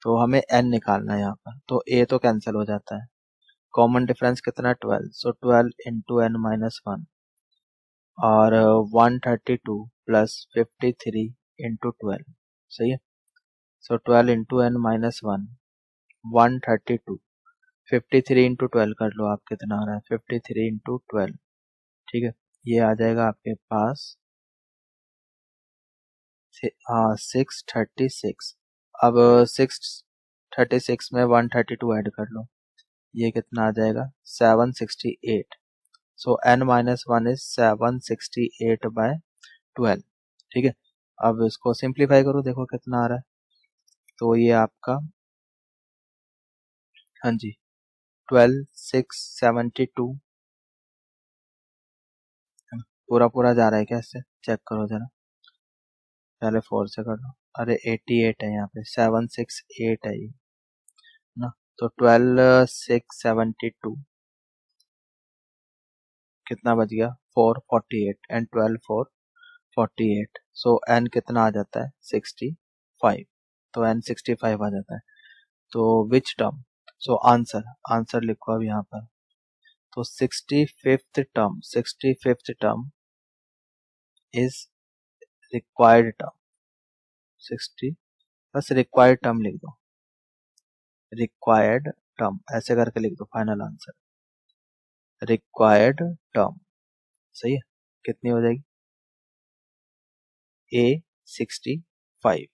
तो हमें n निकालना है यहाँ पर। तो a तो कैंसिल हो जाता है, कॉमन डिफरेंस कितना, 12। सो 12 इंटू एन माइनस 1, और 132 प्लस 53 इंटू 12, सही है। सो 12 इंटू n माइनस 1, 132, 53 इंटू 12 कर लो आप, कितना आ रहा है 53 इंटू 12, ठीक है। ये आ जाएगा आपके पास 636। अब 636 में 132 ऐड कर लो, ये कितना आ जाएगा 768। सो n माइनस 1 इज 768/12, ठीक है। अब इसको सिंप्लीफाई करो, देखो कितना आ रहा है। तो ये आपका, हाँ जी, 12672 पूरा पूरा जा रहा है क्या, इससे चेक करो जरा, पहले 4 से कर लो। अरे 88 है यहाँ पे, 768 है ये ना। तो 12672 कितना बच गया 448, एंड 12448। सो n कितना आ जाता है 65, तो n 65 आ जाता है। तो which term, so answer, answer लिखो अब यहाँ पर। तो 65th term is required term, 60 बस रिक्वायर्ड टर्म लिख दो, रिक्वायर्ड टर्म ऐसे करके लिख दो, फाइनल आंसर रिक्वायर्ड टर्म, सही है। कितनी हो जाएगी A65,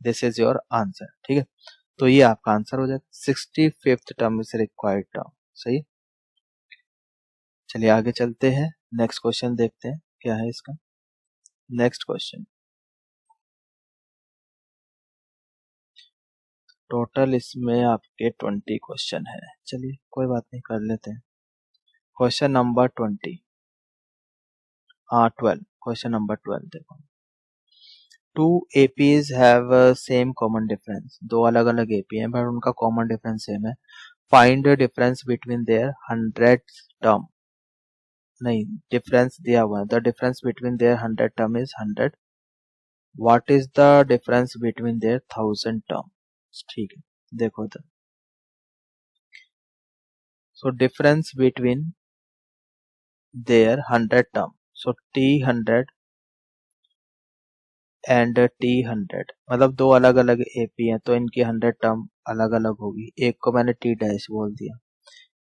this is your answer, ठीक है। तो ये आपका आंसर हो जाएगा, 65th term is required term, सही है। चलिए आगे चलते हैं, नेक्स्ट क्वेश्चन देखते हैं क्या है इसका। नेक्स्ट क्वेश्चन, टोटल इसमें आपके 20 क्वेश्चन है, चलिए कोई बात नहीं, कर लेते हैं। क्वेश्चन नंबर 20, हाँ 12, क्वेश्चन नंबर 12 देखो। Two APs have same common difference, दो अलग अलग एपी हैं बट उनका कॉमन डिफरेंस सेम है। Find the difference between their 100 term, नहीं डिफरेंस दिया हुआ है, the difference between their 100 term is 100, what is the difference between their 1000 term, ठीक है। देखो इधर, so difference between their 100 term, so T100 and T100, मतलब दो अलग अलग एपी हैं तो इनकी 100 टर्म अलग अलग होगी। एक को मैंने T डैश बोल दिया,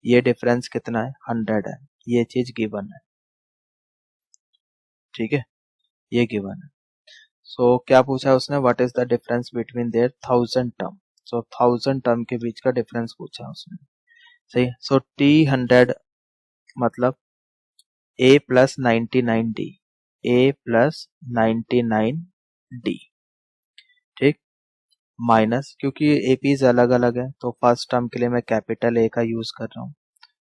ये डिफरेंस कितना है 100 है, ये चीज गिवन है, ठीक है, ये गिवन है। सो क्या पूछा है उसने, what is the difference between their 1000 term, so 1000 term के बीच का डिफरेंस पूछा उसने, सही है। सो T100 मतलब A plus 99D, A plus 99D, ठीक, माइनस, क्योंकि एपीज अलग अलग है तो फर्स्ट टर्म के लिए मैं कैपिटल ए का यूज कर रहा हूँ,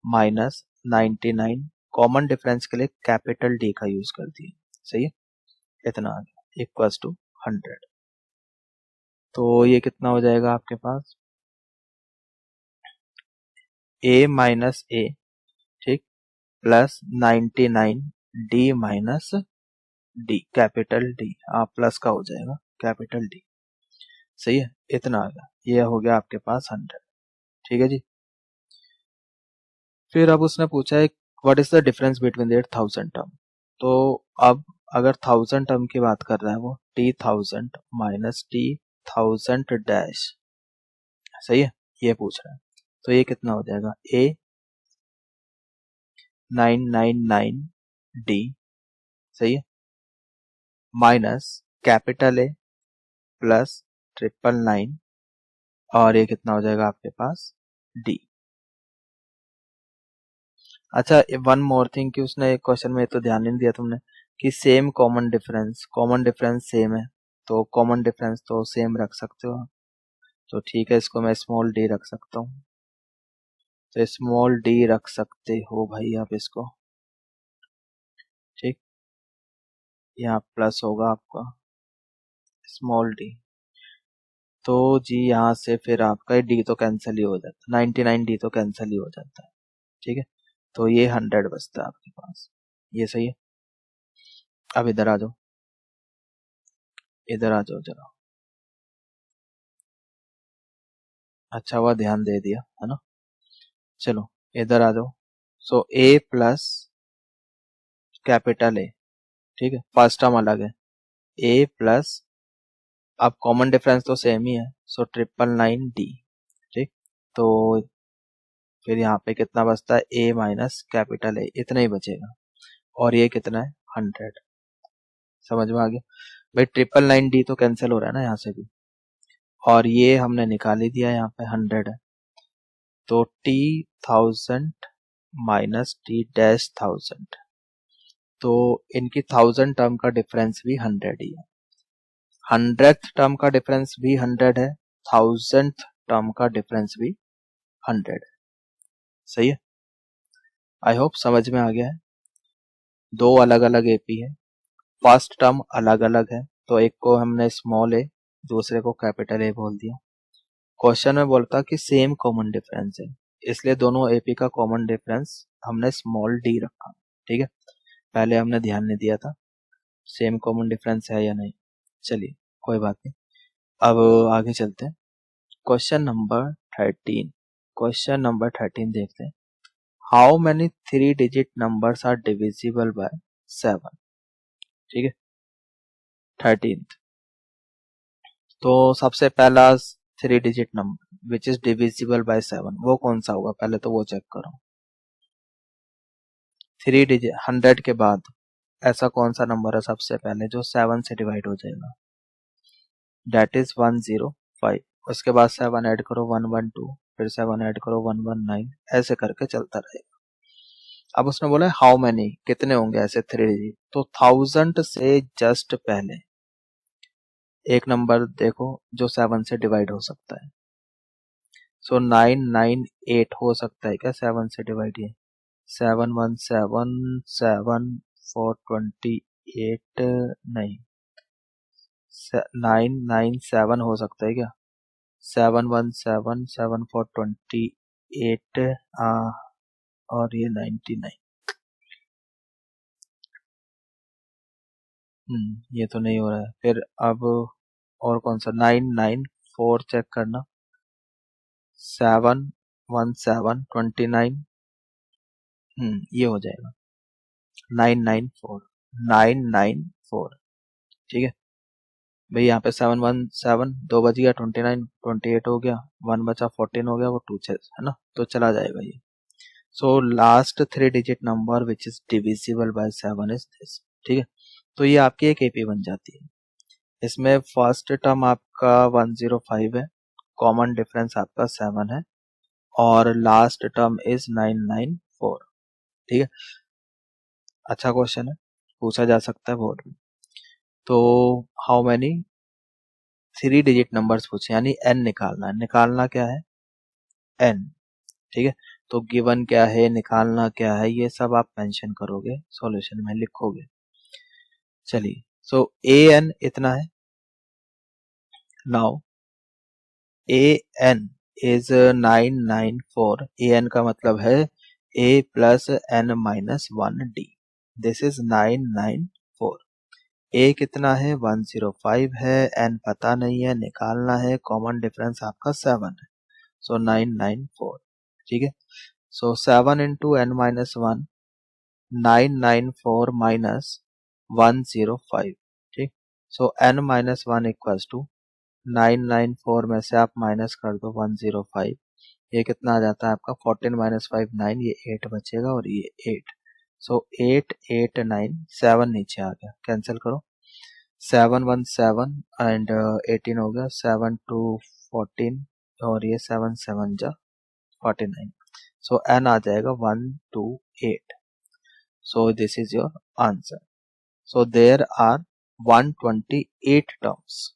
माइनस 99, कॉमन डिफरेंस के लिए कैपिटल डी का यूज कर दिया, सही है। इतना आ गया इक्वल्स टू 100, तो ये कितना हो जाएगा आपके पास ए माइनस ए, ठीक, plus 99 D minus D, capital D, plus का हो जाएगा कैपिटल डी, सही है। इतना आ गया, ये हो गया आपके पास 100, ठीक है जी। फिर अब उसने पूछा है what is the difference between their 1000 term, तो अब अगर 1000 टर्म की बात कर रहा है वो T1000 माइनस T1000 डैश, सही है, ये पूछ रहा है। तो ये कितना हो जाएगा A999D, सही है, माइनस कैपिटल ए प्लस 999, और ये कितना हो जाएगा आपके पास डी। अच्छा वन मोर थिंग कि उसने क्वेश्चन में तो ध्यान नहीं दिया तुमने कि same common difference, common difference same है, तो कॉमन डिफरेंस तो सेम रख सकते हो, तो ठीक है, इसको मैं स्मॉल डी रख सकता हूँ, तो स्मॉल डी रख सकते हो भाई आप इसको, ठीक, यहाँ प्लस होगा आपका स्मॉल डी, तो जी यहाँ से फिर आपका डी तो कैंसिल ही हो जाता है, 99D तो कैंसिल ही हो जाता है, ठीक है। तो ये 100 बचता है आपके पास, ये सही है। अब इधर आ जाओ, इधर आ जाओ जरा, अच्छा हुआ ध्यान दे दिया है ना। चलो इधर आ जाओ, सो A प्लस कैपिटल ए, ठीक है, फर्स्ट टर्म अलग है, ए प्लस, अब कॉमन डिफरेंस तो सेम ही है, सो 999D, ठीक। तो फिर यहाँ पे कितना बचता है, ए माइनस कैपिटल ए, इतना ही बचेगा, और ये कितना है 100। समझ में आ गया भाई, 999D तो कैंसिल हो रहा है ना यहाँ से भी, और ये हमने निकाल ही दिया, यहाँ पे 100 है, तो T1000 माइनस T-1000, तो इनकी 1000 टर्म का डिफरेंस भी 100 ही है, 100th टर्म का डिफरेंस भी 100 है, 1000th टर्म का डिफरेंस भी 100 है। सही है, आई होप समझ में आ गया है। दो अलग अलग एपी है, फर्स्ट टर्म अलग अलग है, तो एक को हमने स्मॉल ए, दूसरे को कैपिटल ए बोल दिया। क्वेश्चन में बोलता कि सेम कॉमन डिफरेंस है, इसलिए दोनों एपी का कॉमन डिफरेंस हमने स्मॉल डी रखा, ठीक है, पहले हमने ध्यान नहीं दिया था सेम कॉमन डिफरेंस है या नहीं। चलिए कोई बात नहीं, अब आगे चलते हैं। क्वेश्चन नंबर 13, क्वेश्चन नंबर 13 देखते हैं। How many 3 digit numbers are divisible by 7, ठीक है, 13th। तो सबसे पहला 3 digit number which is divisible by 7, वो कौन सा होगा, पहले तो वो चेक करो। 3 डिजिट 100 के बाद ऐसा कौन सा नंबर है सबसे पहले जो 7 से डिवाइड हो जाएगा, डेट इज 105। उसके बाद 7 ऐड करो 112, फिर 7 ऐड करो 119, ऐसे करके चलता रहेगा। अब उसने बोला हाउ मैनी, कितने होंगे ऐसे 3 डिजिट, तो 1000 से जस्ट पहले एक नंबर देखो जो 7 से डिवाइड हो सकता है, सो 998 हो सकता है क्या 7 से डिवाइड, ये 717 नहीं, 997 हो सकता है क्या, 717 और ये 99, ये तो नहीं हो रहा है। फिर अब और कौन सा, 994 चेक करना, 717 29, ये हो जाएगा 994, ठीक है भाई। यहाँ पे 717 दो बज गया, 29 28 हो गया, 1 बचा 14 हो गया, वो 2 है ना, तो चला जाएगा ये। So last 3 digit number which is divisible by 7 is this, ठीक है। तो ये आपकी एक एपी बन जाती है। इसमें फर्स्ट टर्म आपका 105 है, कॉमन डिफरेंस आपका 7 है, और लास्ट टर्म इज 994, ठीक है। अच्छा क्वेश्चन है, पूछा जा सकता है बोर्ड में। तो हाउ मैनी 3 डिजिट नंबर्स पूछे, यानी n निकालना है, निकालना क्या है n, ठीक है। तो गिवन क्या है, निकालना क्या है, ये सब आप मेंशन करोगे, सॉल्यूशन में लिखोगे। चलिए, सो an इतना है, नाउ an इज 994, an का मतलब है a plus n minus 1d, this is 994। a कितना है 105 है, n पता नहीं है, निकालना है, कॉमन डिफरेंस आपका 7 है, सो 994, ठीक है। सो 7 इंटू n माइनस 1, 994 माइनस 105, ठीक। सो n माइनस 1 इक्वल्स टू 994 में से आप माइनस कर दो 105, ये कितना आ जाता है आपका 14 माइनस 5 9, ये 8 बचेगा और ये 8, सो 8 8 9 7 नीचे आ गया, कैंसिल करो, 717 एंड 18 हो गया, 7 2 14, और ये 7 7 जा 49, सो n आ जाएगा 128, so this is your answer. So there are 128 terms.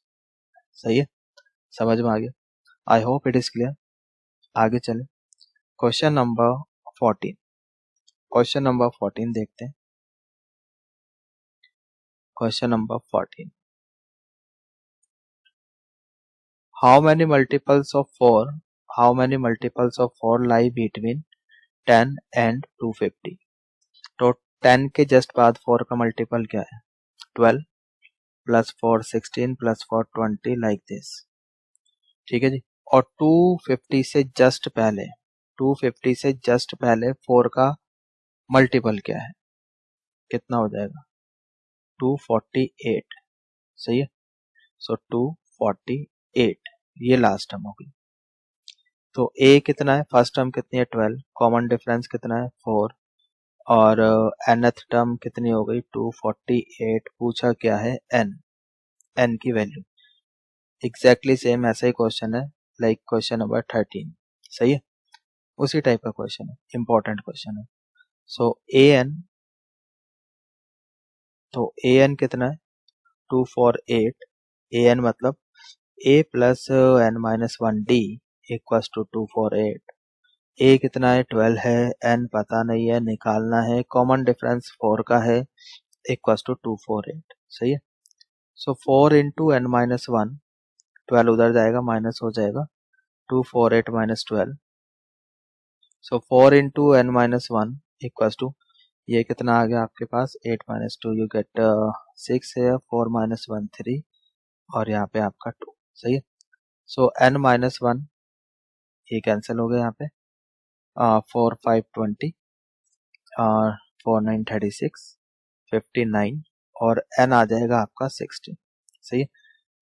सही है, समझ में आ गया, आई होप इट इज क्लियर। आगे चले, क्वेश्चन नंबर 14, क्वेश्चन नंबर 14 देखते हैं। Question number 14, how many multiples of 4, how many multiples of 4 lie between 10 and 250। तो 10 के जस्ट बाद 4 का मल्टीपल क्या है, 12 प्लस 4 16 प्लस 4 20, लाइक दिस, ठीक है जी। और 250 से जस्ट पहले, 250 से जस्ट पहले 4 का मल्टीपल क्या है, कितना हो जाएगा 248, सही है। सो 248 ये लास्ट टर्म हो गई। तो ए कितना है, फर्स्ट टर्म कितनी है 12, कॉमन डिफरेंस कितना है 4, और nth टर्म कितनी हो गई 248। पूछा क्या है n की वैल्यू। एग्जैक्टली सेम ऐसा ही क्वेश्चन है लाइक क्वेश्चन नंबर 13, सही है, उसी टाइप का क्वेश्चन है, इंपॉर्टेंट क्वेश्चन है। सो an कितना है 248, an मतलब a plus n minus 1d equals to 248। a कितना है 12 है, n पता नहीं है, निकालना है, कॉमन डिफरेंस 4 का है, इक्वल्स टू 248, सही है। सो 4 इंटू n माइनस 1, 12 उधर जाएगा माइनस हो जाएगा, 248 minus 12। So 4 into n minus 1 equals to, ये कितना आ गया आपके पास 8 माइनस 2, यू गेट 6 है, 4 माइनस 1 3, और यहाँ पे आपका 2, सही है। सो n माइनस 1 ये कैंसिल हो गया यहाँ पे, 4 5 20, 4 9 36, 59, और n आ जाएगा आपका 60, सही है।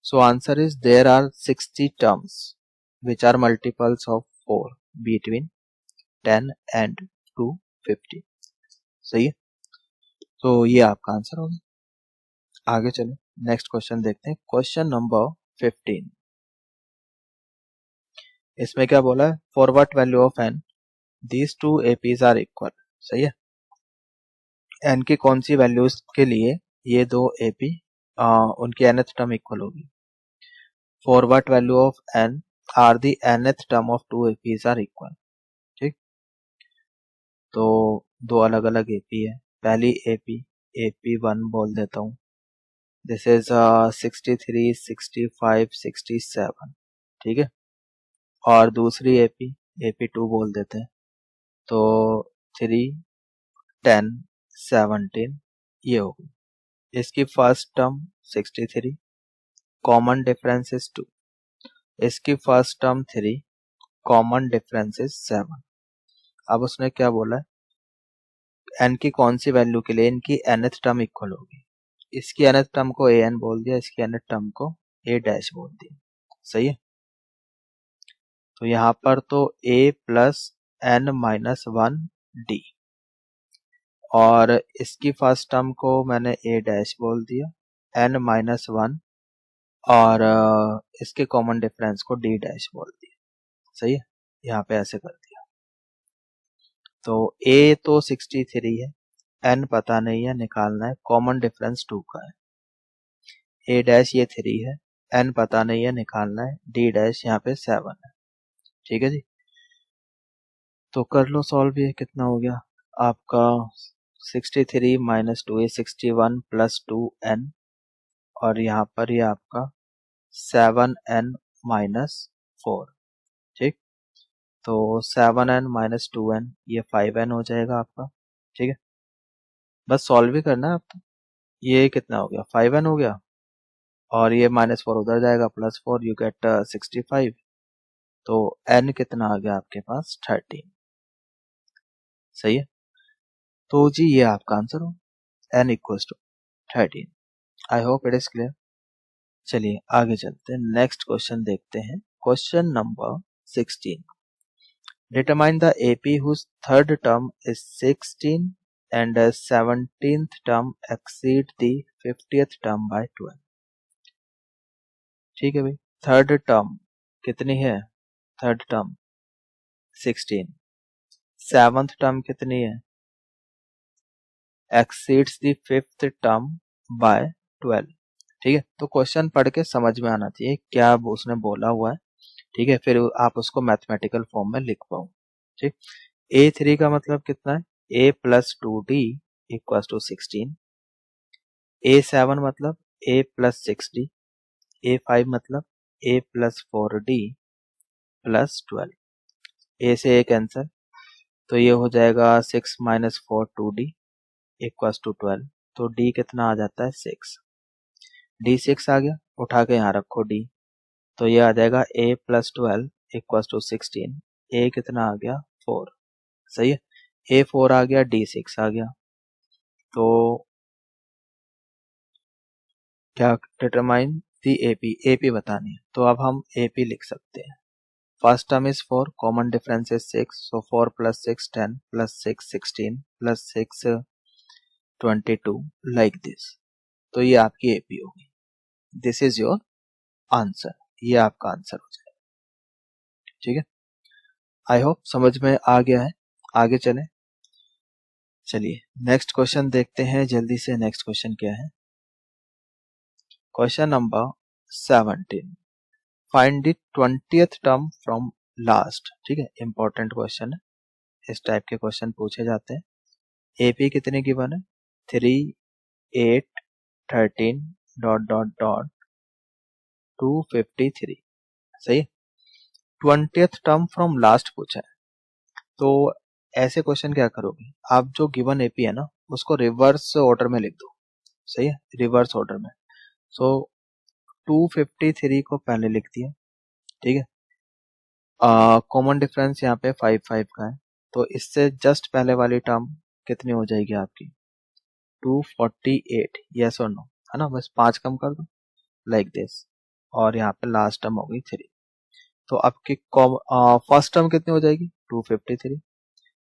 So answer is there are 60 terms which are multiples of 4 between 10 and 250, सही है। तो ये आपका आंसर होगा। आगे चलो नेक्स्ट क्वेश्चन देखते हैं, क्वेश्चन नंबर 15। इसमें क्या बोला है, for what value of n these two APs are equal, सही है। n की कौन सी वैल्यूज के लिए ये दो एपी उनकी nth टर्म इक्वल होगी। For what value of n are the nth term of two APs are equal, ठीक। तो दो अलग अलग एपी है, पहली AP1 बोल देता हूँ, दिस इज 63 65 67, ठीक है। और दूसरी AP2 बोल देते हैं, तो 3 10 17 ये होगी। इसकी first term 63, common difference is 2, इसकी first term 3, common difference is 7। अब उसने क्या बोला है, n की कौन सी वैल्यू के लिए इनकी nth टर्म इक्वल होगी। इसकी nth टर्म को an बोल दिया, इसकी nth टर्म को a डैश बोल दिया, सही है। तो यहाँ पर तो a plus n minus 1d, और इसकी फर्स्ट टर्म को मैंने a डैश बोल दिया, n माइनस 1, और इसके कॉमन डिफरेंस को d डैश बोल दिया, सही है। यहाँ पे ऐसे कर दिया। तो a तो 63 है, n पता नहीं है, निकालना है, कॉमन डिफरेंस 2 का है, a डैश ये 3 है, n पता नहीं है, निकालना है, d डैश यहाँ पे 7 है, ठीक है जी। तो कर लो सॉल्व, ये कितना हो गया आपका 63 माइनस 2 61 प्लस 2n, और यहाँ पर ये आपका 7n माइनस 4, ठीक। तो 7n माइनस 2n ये 5n हो जाएगा आपका, ठीक है। बस सॉल्व ही करना है आपको। ये कितना हो गया 5n हो गया, और ये माइनस 4 उधर जाएगा, प्लस 4, यू गेट 65। तो n कितना आ गया आपके पास 13, सही है। तो जी ये आपका आंसर हो, n equals to 13। I hope it is clear. चलिए आगे चलते हैं, नेक्स्ट क्वेश्चन देखते हैं, question number 16। Determine the AP whose third term is 16 and 17th term exceed the 50th term by 12। ठीक है भाई, थर्ड टर्म कितनी है, थर्ड टर्म 16, सेवंथ टर्म कितनी है, exceeds the fifth term by 12, ठीक है। तो क्वेश्चन पढ़ के समझ में आना चाहिए क्या उसने बोला हुआ है, ठीक है, फिर आप उसको मैथमेटिकल फॉर्म में लिख पाओ, ठीक। A3 का मतलब कितना है, a plus 2d equal to 16, A7 मतलब a प्लस 6d, A5 मतलब a plus 4d plus 12, a से a कैंसिल, तो ये हो जाएगा 6 माइनस 4 2d इक्वल टू 12, तो d कितना आ जाता है 6, d 6 आ गया, उठा के यहाँ रखो d, तो ये आ जाएगा a plus 12 equal to 16, a कितना आ गया 4, सही है। A4 आ गया, D6 आ गया, तो क्या डिटरमाइन दी एपी, एपी बतानी है, तो अब हम एपी लिख सकते हैं। First term is 4, common difference is 6, so 4 + 6 10 + 6 16 + 6 22 like this. तो ये आपकी एपी होगी। दिस इज योर आंसर, ये आपका आंसर हो जाएगा। ठीक है, आई होप समझ में आ गया है। आगे चलें। चलिए नेक्स्ट क्वेश्चन देखते हैं जल्दी से। नेक्स्ट क्वेश्चन क्या है? Question number 17, find the 20th term from last. ठीक है, इंपॉर्टेंट क्वेश्चन है, इस टाइप के क्वेश्चन पूछे जाते हैं। एपी कितने गिवन है? 3 8 13 ... 253। सही है। 20th टर्म फ्रॉम लास्ट पूछा है, तो ऐसे क्वेश्चन क्या करोगे आप, जो गिवन एपी है ना उसको रिवर्स ऑर्डर में लिख दो। सही है, रिवर्स ऑर्डर में। सो 253 को पहले लिख दिया। ठीक है, कॉमन डिफरेंस यहाँ पे 5 5 का है, तो इससे जस्ट पहले वाली टर्म कितनी हो जाएगी आपकी? 248। यस और नो, है ना, बस 5 कम कर दो लाइक दिस, और यहाँ पे लास्ट टर्म होगी 3। तो आपकी फर्स्ट टर्म कितनी हो जाएगी? 253।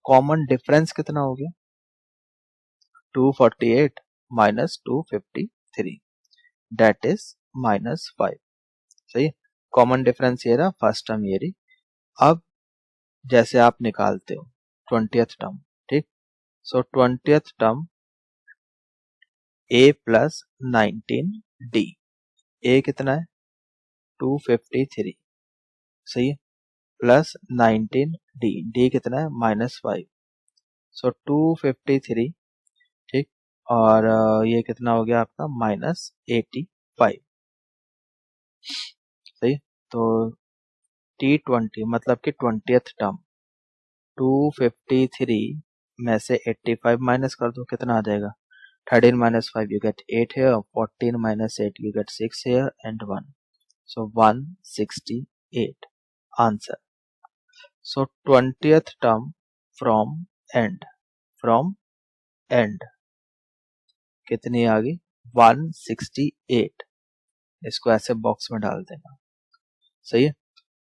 कॉमन डिफरेंस कितना हो गया? 248 माइनस 253, दैट इज -5। सही है, कॉमन डिफरेंस ये रहा, फर्स्ट टर्म ये रही। अब जैसे आप निकालते हो 20th टर्म, ठीक, सो 20th term a + 19d। a कितना है? 253। सही है, प्लस 19d, d कितना है? -5। सो 253। ठीक, और ये कितना हो गया आपका? -85। सही, तो T20 मतलब कि 20th टर्म 253 में से 85 माइनस कर दो, कितना आ जाएगा? 13 - 5 you get 8 here, 14 - 8 you get 6 here and 1, so 168 answer. So 20th term from end कितनी आ गई? 168। इसको ऐसे बॉक्स में डाल देना। सही है,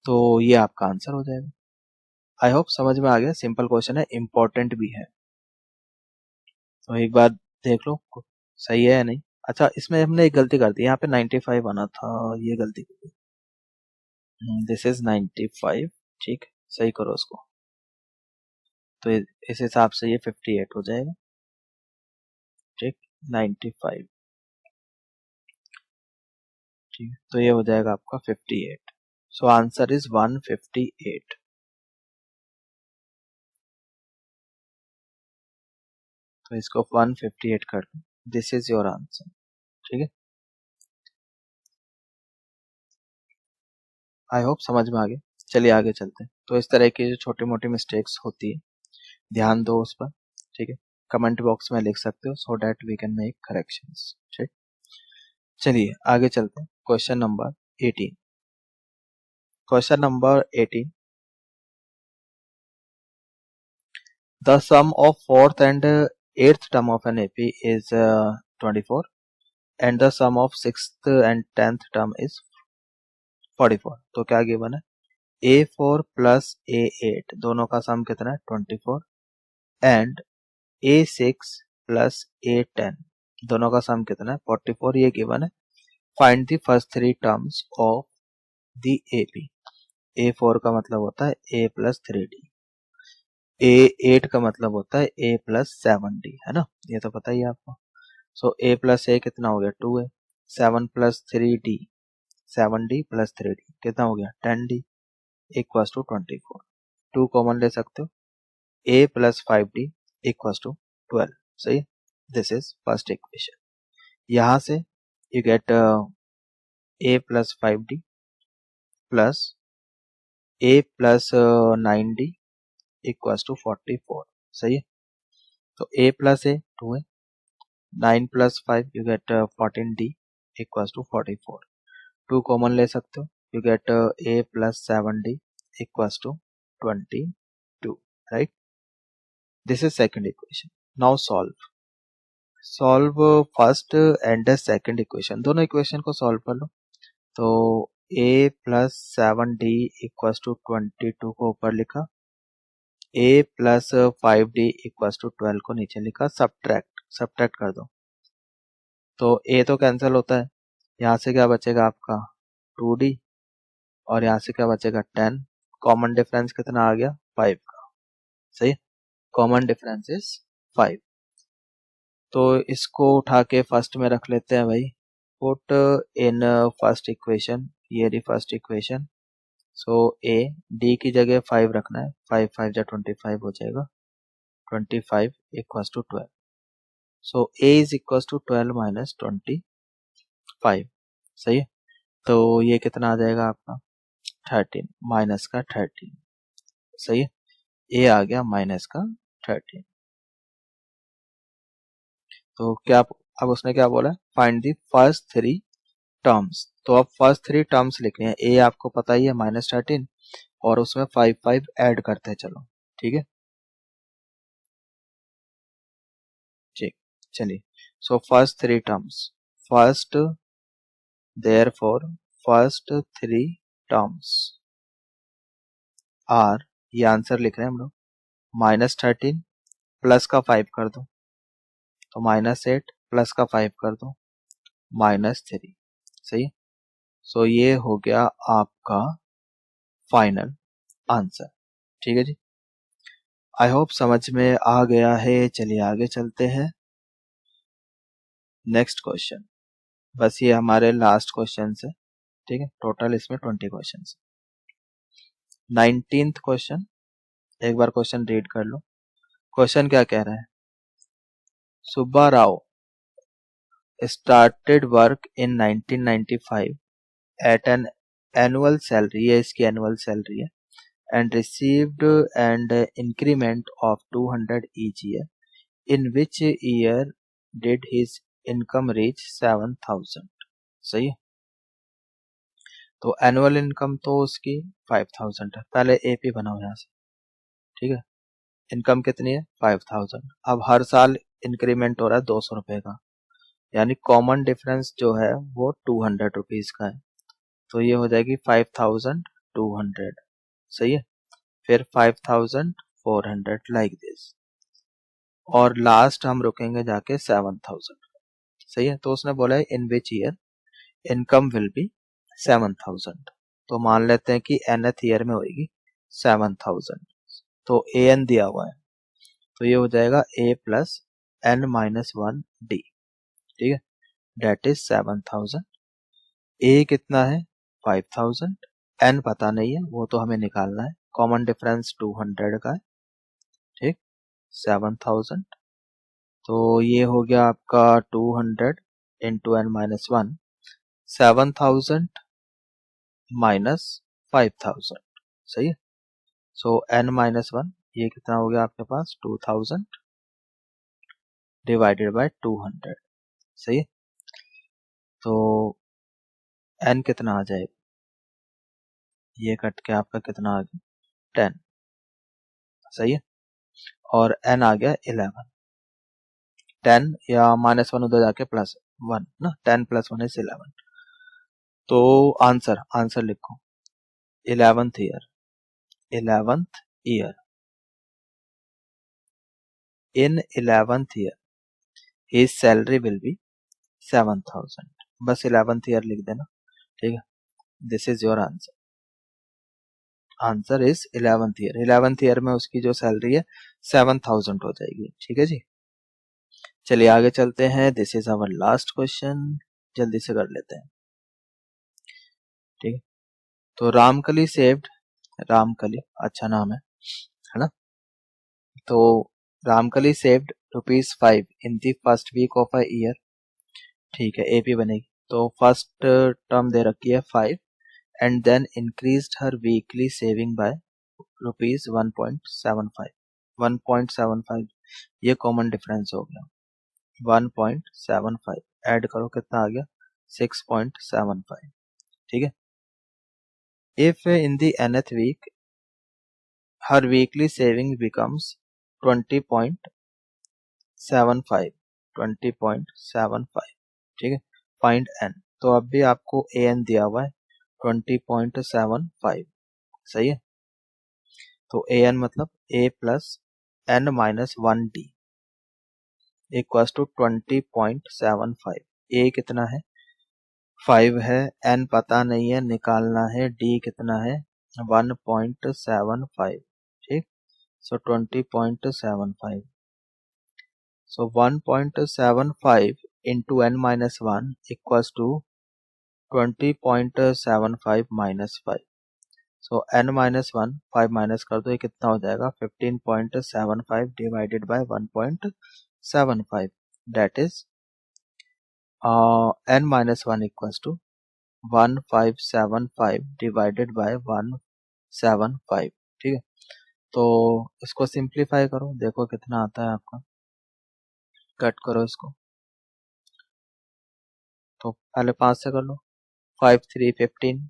तो ये आपका आंसर हो जाएगा। आई होप समझ में आ गया। सिंपल क्वेश्चन है, इंपॉर्टेंट भी है, तो एक बार देख लो सही है या नहीं। अच्छा, इसमें हमने एक गलती कर दी, यहाँ पे 95 आना था, ये गलती कर दी। This is 95। ठीक, सही करो उसको, तो इस हिसाब से ये 58 हो जाएगा। ठीक, 95। ठीक, तो ये हो जाएगा आपका 58। सो आंसर इज 158। तो इसको 158 कर दो, दिस इज योर आंसर। ठीक है, आई होप समझ में आ गया। चलिए आगे चलते हैं। तो इस तरह की जो छोटी मोटी मिस्टेक्स होती है, ध्यान दो उस पर। ठीक है, कमेंट बॉक्स में लिख सकते हो, so that we can make corrections. ठीक, चलिए आगे चलते हैं। Question number 18। Question number 18, the sum of 4th and 8th term of an AP is 24 and the sum of 6th and 10th term is 44। तो क्या गिवन है? A4 + A8 दोनों का सम कितना है? 24 एंड A6 + A10 दोनों का सम कितना है? 44। ये गिवन है। Find the first 3 terms of the AP। A4 का मतलब होता है A + 3D, A8 का मतलब होता है A + 7D, है ना, ये तो पता ही है आपको। सो A + A कितना हो गया? 2 है। 7 + 3D, 7D + 3D कितना हो गया? 10D equals to 24। 2 कॉमन ले सकते हो, A + 5D इक्वल्स टू 12। सही, दिस इज फर्स्ट इक्वेशन। यहाँ से you get A + 5D plus A + 9D equals to 44। सही है, तो A + A 2 है, 9 + 5 you get 14D equals to 44। 2 common ले सकते हो, you get A + 7D equals to 22, right? This is second equation. Now solve. Solve first and second equation, दोनों equation को solve कर लो। तो a plus 7d equals to 22 को ऊपर लिखा, a plus 5d equals to 12 को नीचे लिखा, सब्ट्रैक्ट कर दो। तो a तो कैंसिल होता है, यहाँ से क्या बचेगा आपका 2d और यहाँ से क्या बचेगा 10। कॉमन डिफरेंस कितना आ गया 5 का, सही, कॉमन डिफरेंस इज 5। तो इसको उठा के फर्स्ट में रख लेते हैं भाई, पुट इन फर्स्ट इक्वेशन, ये रही first equation. So a d की जगह 5 रखना है, 5 5 जा 25 हो जाएगा, 25 equals to 12। So a is equals to 12 minus 25, सही है। तो ये कितना आ जाएगा आपका 13, माइनस का 13, सही है, a आ गया माइनस का 13। तो क्या अब उसने क्या बोला, फाइंड द फर्स्ट 3 टर्म्स। तो अब फर्स्ट 3 टर्म्स लिख रहे हैं, a आपको पता ही है -13 और उसमें 5 5 ऐड करते हैं, चलो ठीक है, ठीक, चलिए। So first 3 terms, first therefore first 3 terms are, ये आंसर लिख रहे हैं हम लोग, -13 प्लस का 5 कर दो तो -8 प्लस का 5 कर दो -3, सही। सो ये हो गया आपका फाइनल आंसर, ठीक है जी। आई होप समझ में आ गया है। चलिए आगे चलते हैं, नेक्स्ट क्वेश्चन। बस ये हमारे लास्ट क्वेश्चन है, ठीक है, टोटल इसमें 20 क्वेश्चन। 19th क्वेश्चन, एक बार क्वेश्चन रीड कर लो। क्वेश्चन क्या कह रहा है, Subba Rao started work in 1995 at an annual salary, ये इसकी एनुअल सैलरी है, and received an increment of 200 each year. In which year did his income reach 7,000? सही है। तो एनुअल इनकम तो उसकी 5,000 है, पहले एपी बनाओ यहाँ से, ठीक है। इनकम कितनी है 5,000, अब हर साल इंक्रीमेंट हो रहा है 200 रुपए का, यानी कॉमन डिफरेंस जो है वो 200 रुपीज का है। तो ये हो जाएगी 5,200, सही है, फिर 5,400 लाइक दिस, और लास्ट हम रुकेंगे जाके 7,000, सही है। तो उसने बोला है in which year income will be 7,000, तो मान लेते हैं कि nth ईयर में होगी 7,000। तो ए एन दिया हुआ है, तो ये हो जाएगा a plus n minus 1d, ठीक है, डेट इज 7,000। a कितना है 5,000, n पता नहीं है, वो तो हमें निकालना है, कॉमन डिफरेंस 200 का है, ठीक, 7,000। तो ये हो गया आपका 200 इंटू n माइनस 1, 7,000 माइनस 5,000, सही है। सो n माइनस 1, ये कितना हो गया आपके पास 2,000 डिवाइडेड बाय 200, सही है। तो n कितना आ जाएगा, ये कट के आपका कितना आ गया 10, सही है, और n आ गया 11, 10 या -1 उधर जाके +1 ना, 10 + 1 इज 11। तो आंसर लिखो 11th year, 11th year, in 11th year his salary will be 7,000, बस 11th ईयर लिख देना, ठीक है। This is your answer, answer is 11th year, 11th year में उसकी जो सैलरी है 7,000 हो जाएगी, ठीक है जी। चलिए आगे चलते हैं, this is our last question, जल्दी से कर लेते हैं, ठीक है। तो रामकली सेव्ड, रामकली अच्छा नाम है ना। तो Ramkali saved ₹5 in the first week of a year, ठीक है, एपी बनेगी। तो फर्स्ट टर्म दे रखी है 5 and then increased her weekly saving by ₹1.75, 1.75, ये कॉमन डिफरेंस हो गया, 1.75 ऐड करो कितना आ गया 6.75, ठीक है। If in the nth week her weekly saving becomes 20.75, 20.75, ठीक है। फाइंड एन, तो अब भी आपको ए एन दिया हुआ है 20.75, सही है। तो ए एन मतलब A plus N minus 1D equals to 20.75। A कितना है 5 है, एन पता नहीं है निकालना है, डी कितना है 1.75, ठीक। So 20.75, so 1.75 into n minus 1 equals to 20.75 minus 5। So n minus 1 5 minus कर दो, ये कितना हो जाएगा 15.75 divided by 1.75, that is n minus 1 equals to 1575 divided by 175, ठीक है। तो इसको सिंप्लीफाई करो, देखो कितना आता है आपका, कट करो इसको। तो पहले 5 से कर लो, 5 3 15,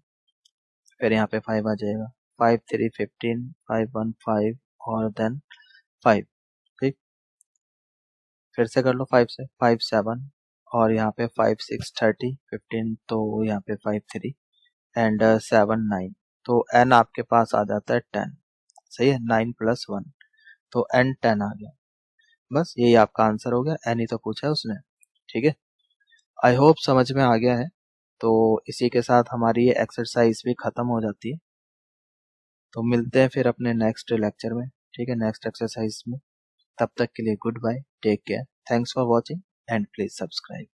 फिर यहाँ पे 5 आ जाएगा, 5 3 15, 5 1 5 और देन 5, ठीक। फिर से कर लो 5 से, 5 7 और यहाँ पे 5 6 30 15, तो यहाँ पे 5 3 एंड 7 9, तो n आपके पास आ जाता है 10, सही है। 9 प्लस 1, तो n 10 आ गया। बस यही आपका आंसर हो गया, n ही तो पूछा है उसने, ठीक है। आई होप समझ में आ गया है। तो इसी के साथ हमारी ये एक्सरसाइज भी खत्म हो जाती है। तो मिलते हैं फिर अपने नेक्स्ट लेक्चर में, ठीक है, नेक्स्ट एक्सरसाइज में। तब तक के लिए good bye, take care, thanks for watching and please subscribe.